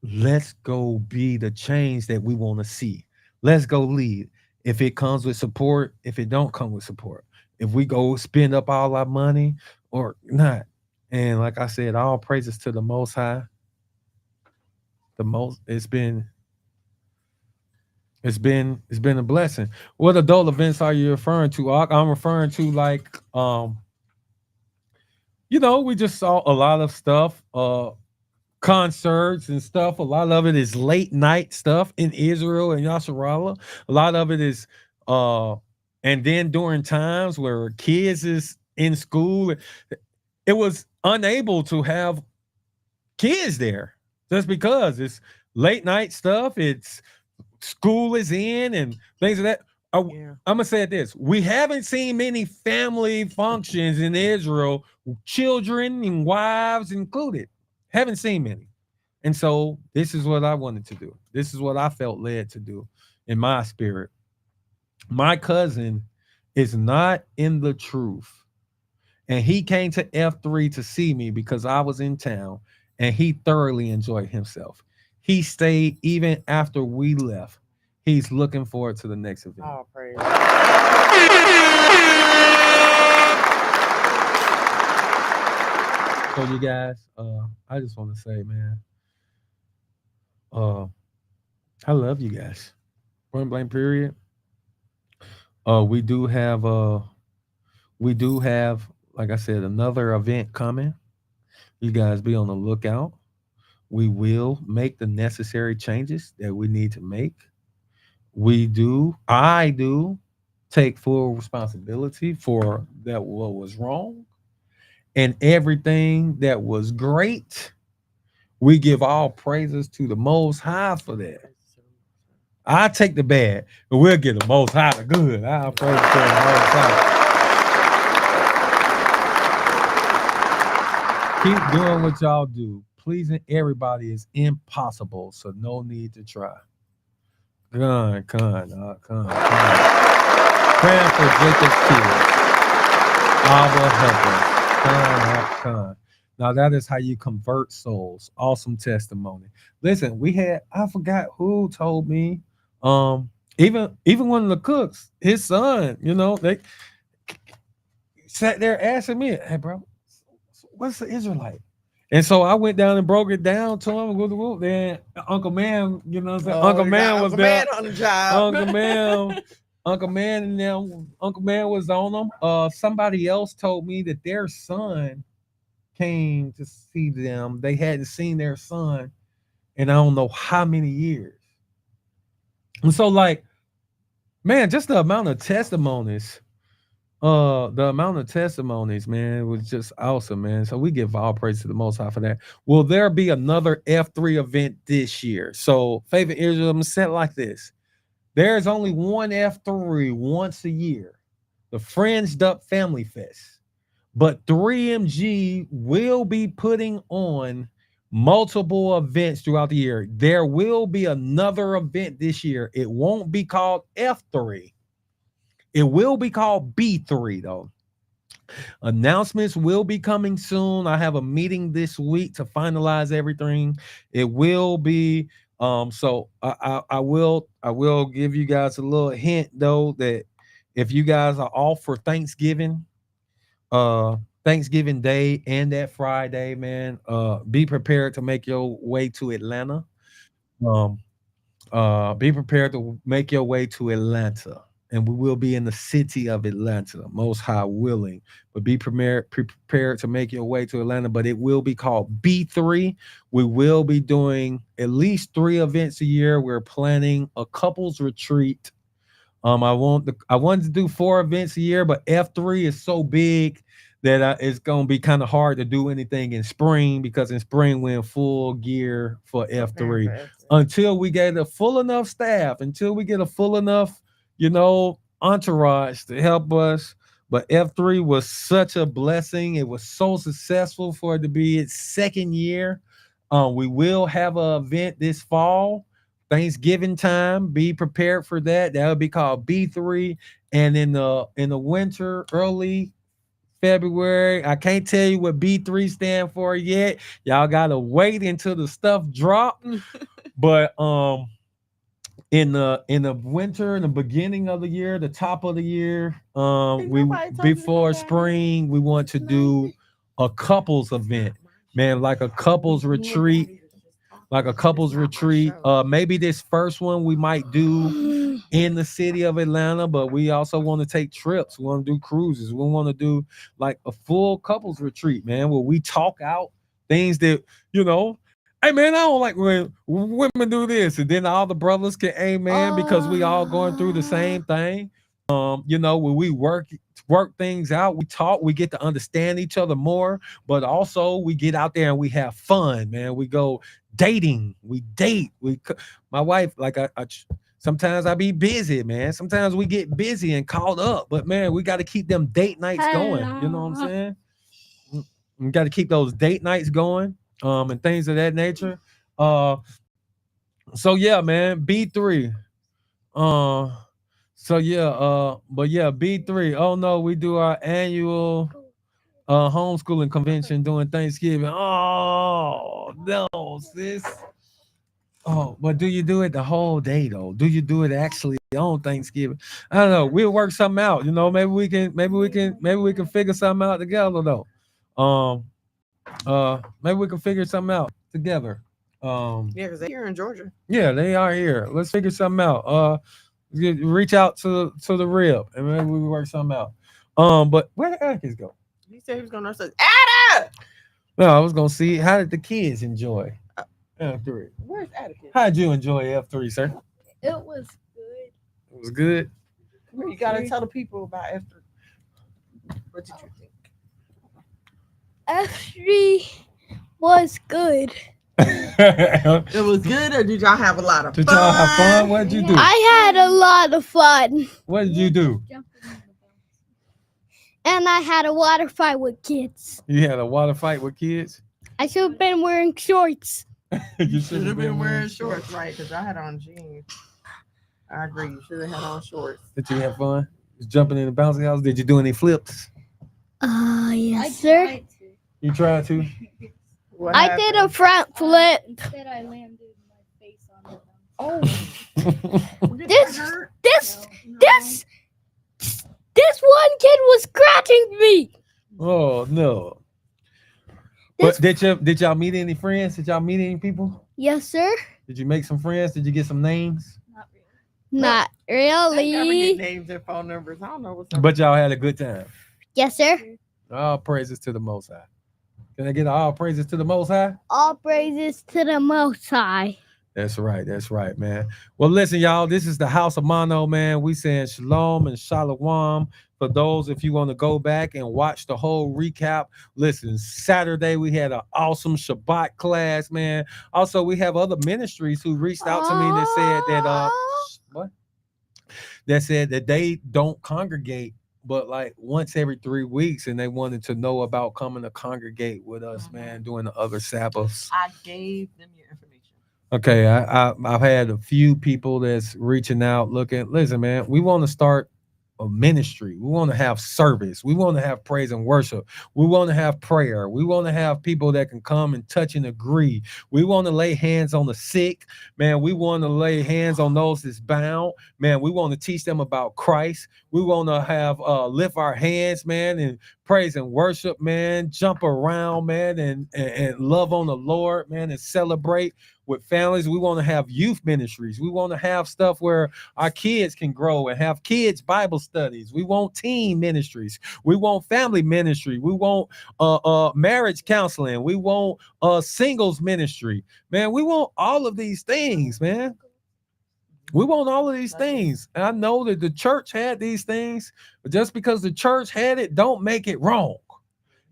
let's go be the change that we want to see. Let's go lead. If it comes with support, if it don't come with support. If we go spend up all our money or not. And like I said, all praises to the Most High. It's been a blessing. What adult events are you referring to? I'm referring to like we just saw a lot of stuff, concerts and stuff. A lot of it is late night stuff in Israel and Yasharallah. A lot of it is and then during times where kids is in school, it was unable to have kids there just because it's late night stuff. It's school is in and things like that. I'm going to say this. We haven't seen many family functions in Israel, children and wives included. Haven't seen many. And so this is what I wanted to do. This is what I felt led to do in my spirit. My cousin is not in the truth. And he came to F3 to see me because I was in town, and he thoroughly enjoyed himself. He stayed even after we left. He's looking forward to the next event. Oh, praise. So you guys, I just want to say, man, I love you guys. Point blank period. We do have, like I said, another event coming. You guys be on the lookout. We will make the necessary changes that we need to make. I do take full responsibility for that what was wrong. and everything that was great. We give all praises to the Most High for that. I take the bad, but we'll get the Most High the good. I'll praise to the Most High. Keep doing what y'all do. Pleasing everybody is impossible, so no need to try. Con. Praying for Jacob's kids. Abba help us. Con. Now that is how you convert souls. Awesome testimony. Listen, I forgot who told me. Even one of the cooks, his son, they sat there asking me, "Hey, bro, what's the Israelite?" And so I went down and broke it down to him. Then Uncle Man, Uncle Man was there on the job. Uncle Man and them. Uncle Man was on them. Somebody else told me that their son came to see them. They hadn't seen their son in I don't know how many years. And so, like, man, just the amount of testimonies, man, was just awesome, man. So we give all praise to the Most High for that. Will there be another F3 event this year? So, favorite Israel, I'm set like this. There's only one F3 once a year, the Fringed Up Family Fest. But 3MG will be putting on multiple events throughout the year. There will be another event this year. It won't be called F3. It will be called B3, though. Announcements will be coming soon. I have a meeting this week to finalize everything. It will be so I will give you guys a little hint, though, that if you guys are off for Thanksgiving Day and that Friday, man, be prepared to make your way to Atlanta. Be prepared to make your way to Atlanta, and we will be in the city of Atlanta, Most High willing. But be prepared to make your way to Atlanta. But it will be called B3. We will be doing at least 3 events a year. We're planning a couples retreat. I wanted to do 4 events a year, but F3 is so big that it's gonna be kind of hard to do anything in spring, because in spring we're in full gear for F3 until we get a full enough staff, until we get a full enough, entourage to help us. But F3 was such a blessing. It was so successful for it to be its second year. We will have an event this fall, Thanksgiving time. Be prepared for that. That would be called B3. And in the winter, early February, I can't tell you what B3 stand for yet. Y'all gotta wait until the stuff drop. But in the winter, in the beginning of the year, the top of the year, before spring, we want to do a couples event, man, like a couples retreat. Maybe this first one we might do in the city of Atlanta, but we also want to take trips. We want to do cruises. We want to do like a full couples retreat, man, where we talk out things that, hey, man, I don't like when women do this, and then all the brothers can amen because we all going through the same thing. When we work things out, we talk, we get to understand each other more, but also we get out there and we have fun, man. We go dating, we date. My wife, like I sometimes I be busy, man. Sometimes we get busy and caught up, but man, we got to keep them date nights going. You know what I'm saying? We got to keep those date nights going, and things of that nature. So yeah, man, B3. But yeah, B3. Oh no, we do our annual homeschooling convention during Thanksgiving. Oh no, sis. Oh, but do you do it the whole day though? Do you do it actually on Thanksgiving? I don't know. We'll work something out. Maybe we can figure something out together though. Maybe we can figure something out together. Yeah, because they're here in Georgia. Yeah, they are here. Let's figure something out. Reach out to the rib and maybe we work something out. But where did Atticus go? He said he was gonna nurse. Ada! No, I was gonna see how did the kids enjoy F3. Where's Atticus? How did you enjoy F3, sir? It was good. It was good. You gotta tell the people about F3. What did you think? F3 was good. It was good, or did y'all have a lot of Did fun? y'all have fun? What did you do? I had a lot of fun. What did you do? And I had a water fight with kids. You had a water fight with kids? I should have been wearing shorts. You Should have been wearing shorts, right? Because I had on jeans. I agree. You should have had on shorts. Did you have fun? Was jumping in the bouncy house? Did you do any flips? Yes, sir. You tried to? What I did a happened? front flip. Instead, I landed my face on it. Oh, did This- that hurt? This one kid was scratching me. Oh no. This- But did y'all meet any friends? Did y'all meet any people? Yes, sir. Did you make some friends? Did you get some names? Not really. Not I never get really. names and phone numbers. I don't know what's up. But y'all had a good time. Yes, sir. All praises to the Most High. Can I get all praises to the Most High? All praises to the Most High. That's right, man. Well, listen, y'all, this is the House of Mono, man. We saying shalom and shalom. For those, if you want to go back and watch the whole recap, listen, Saturday we had an awesome Shabbat class, man. Also, we have other ministries who reached out to me that said that what? That said that they don't congregate, but like once every 3 weeks, and they wanted to know about coming to congregate with us, man, doing the other Sabbaths. I gave them your information. Okay, I've had a few people that's reaching out, looking. Listen, man, we want to start a ministry. We want to have service. We want to have praise and worship. We want to have prayer. We want to have people that can come and touch and agree. We want to lay hands on the sick, man. We want to lay hands on those that's bound, man. We want to teach them about Christ. We want to have lift our hands, man, and praise and worship, man. Jump around, man, and love on the Lord, man, and celebrate with families. We want to have youth ministries. We want to have stuff where our kids can grow and have kids Bible studies. We want teen ministries. We want family ministry. We want marriage counseling. We want singles ministry. Man, we want all of these things, man. We want all of these things. And I know that the church had these things, but just because the church had it, don't make it wrong.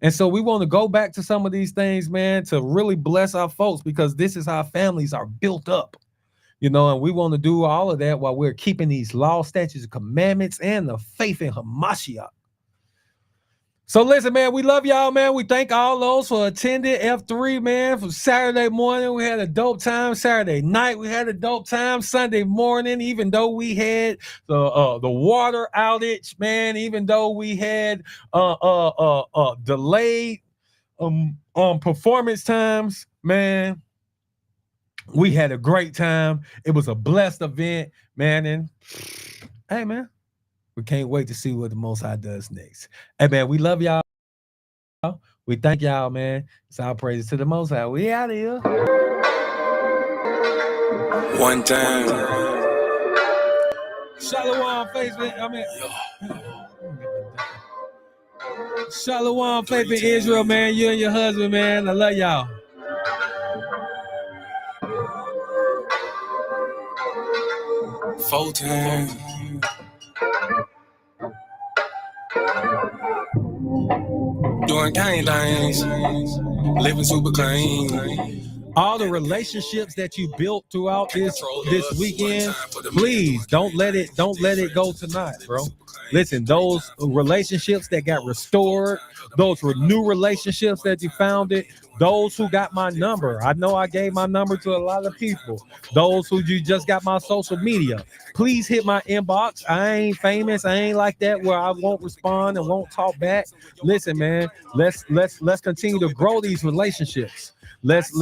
And so we want to go back to some of these things, man, to really bless our folks, because this is how families are built up, you know, and we want to do all of that while we're keeping these law, statutes, and commandments and the faith in Hamashiach. So listen, man, we love y'all, man. We thank all those for attending F3, man. From Saturday morning, we had a dope time. Saturday night, we had a dope time. Sunday morning, even though we had the water outage, man, even though we had delayed performance times, man, we had a great time. It was a blessed event, man. And hey, man, we can't wait to see what the Most High does next. Hey, man, we love y'all. We thank y'all, man. It's our praises to the Most High. We out of here. One time. Shalom, faith. Shalom, faith in Israel, man. You and your husband, man. I love y'all. Full time. Doing gang things. Living super clean. All the relationships that you built throughout this weekend, please don't let it go tonight, bro. Listen, those relationships that got restored, those new relationships that you founded, those who got my number. I know I gave my number to a lot of people. Those who you just got my social media, please hit my inbox. I ain't famous. I ain't like that where I won't respond and won't talk back. Listen, man, let's continue to grow these relationships. Let's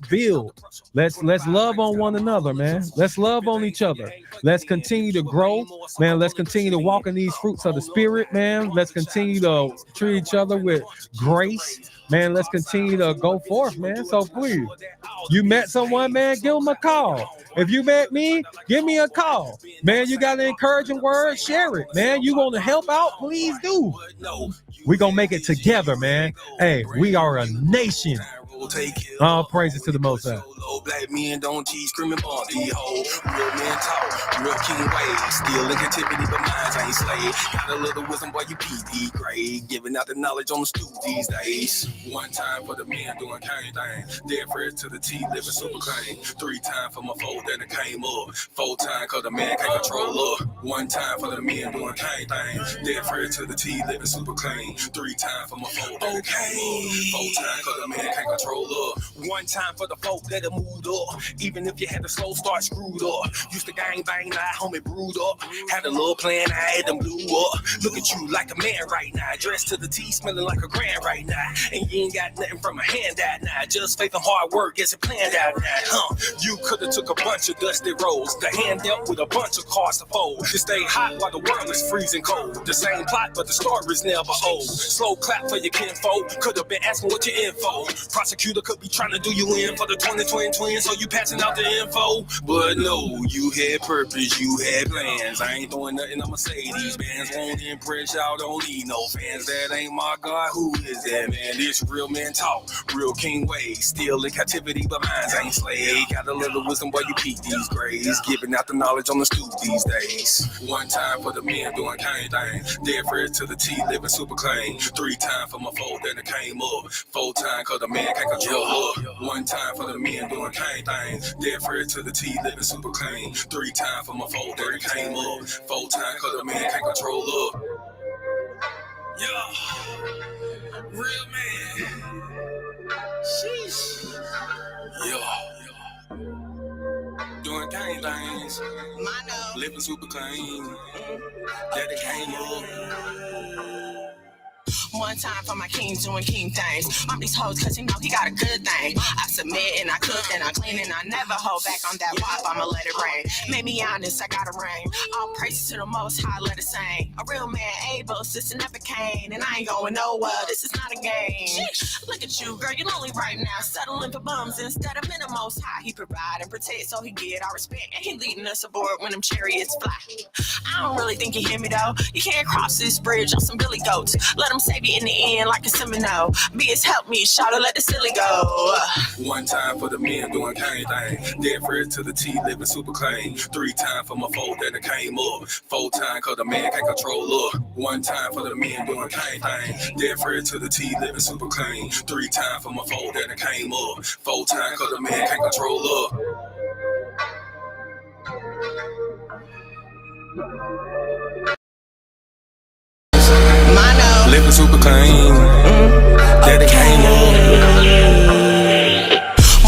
build. Let's love on one another, man. Let's love on each other. Let's continue to grow, man. Let's continue to walk in these fruits of the spirit, man. Let's continue to treat each other with grace, man. Let's continue to go forth, man. So please, you met someone, man, give them a call. If you met me, give me a call, man. You got an encouraging word, share it, man. You want to help out, please do. We gonna make it together, man. Hey, we are a nation All praises to the Most High. Black men don't teach screaming on the whole. Real men talk, real king ways. Still in captivity, but minds ain't slave. Got a little wisdom, boy, you PD grade. Giving out the knowledge on the stoop these days. One time for the men doing kind thing. Dead fresh to the T, living super clean. 3 times for my foe that came up. 4 times cause the man can't control up. 1 time for the men doing kind thing. Dead fresh to the T, living super clean. 3 times for my foe that came up. 4 times cause the man can't control up. 1 time for the folk that moved up. Even if you had the slow start screwed up. Used to gang bang, now homie brewed up. Had a little plan, I had them blew up. Look at you like a man right now. Dressed to the T, smelling like a grand right now. And you ain't got nothing from a handout now. Just faith and hard work gets it planned out now. You could've took a bunch of dusty rolls. The hand dealt with a bunch of cards to fold. To stay hot while the world is freezing cold. The same plot, but the story's never old. Slow clap for your kinfolk. Could've been asking what your info. Prosecutor could be trying to do you in for the 2020 twins, so you passing out the info. But no, you had purpose, you had plans. I ain't doing nothing, I'ma say these bands won't impress y'all, don't need no fans. That ain't my God, who is that, man? This real man talk, real king ways. Still in captivity, but minds ain't slave. Got a little wisdom while you peep these grades. Giving out the knowledge on the stoop these days. 1 time for the men doing kind thing. Dead fresh to the T, living super clean. 3 times for my foe that came up. 4 times cause the man can't control up. 1 time for the men doing kind thing. Dead fresh to the T, living super clean. 3 times for my foe that came up. 4 times cause the man can't control up. Yeah, real man. Sheesh. Yeah. Doing kind things. Living super clean. Daddy came up. 1 time for my king doing king things. Mom these hoes cause you know he got a good thing. I submit and I cook and I clean and I never hold back on that wop. I'ma let it rain. Made me honest, I got a ring. All praises to the Most High, let it sing. A real man able, sister never came. And I ain't going nowhere, this is not a game. Look at you, girl, you lonely right now. Settling for bums instead of in the Most High. He provide and protect so he get our respect. And he leading us aboard when them chariots fly. I don't really think you hear me though. You can't cross this bridge on some billy goats. Let them save you in the end like a Seminole. Be help me, shout to let the silly go. 1 time for the men doing kind thing. Dead fresh to the T, living super clean. 3 times for my foe that came up. 4 times cause the man can't control up. 1 time for the men doing kind thing. Dead fresh to the T, living super clean. 3 times for my foe that came up. 4 times cause the man can't control up. Living super clean. Daddy came up.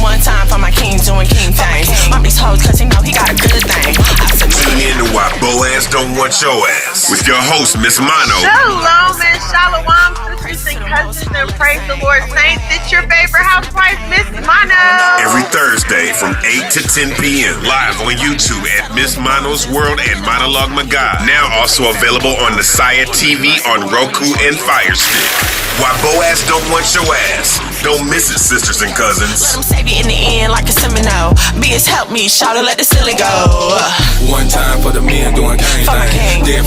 1 time for my king doing king things. Mom these hoes cause you know he got a good thing. I Tune in to Why Boaz Don't Want Your Ass with your host, Miss Mono. Shalom and shalom, sisters and cousins, and praise the Lord, saints. It's your favorite housewife, Miss Mono. Every Thursday from 8 to 10 p.m. live on YouTube at Miss Mono's World and Monologue Magad. Now also available on Nasaya TV on Roku and Fire Stick. Why Boaz Don't Want Your Ass. Don't miss it, sisters and cousins. let them save you in the end like a Seminole. Be help me, shout to let the silly go. 1 time for the men doing kind For my thing. king. Dead fresh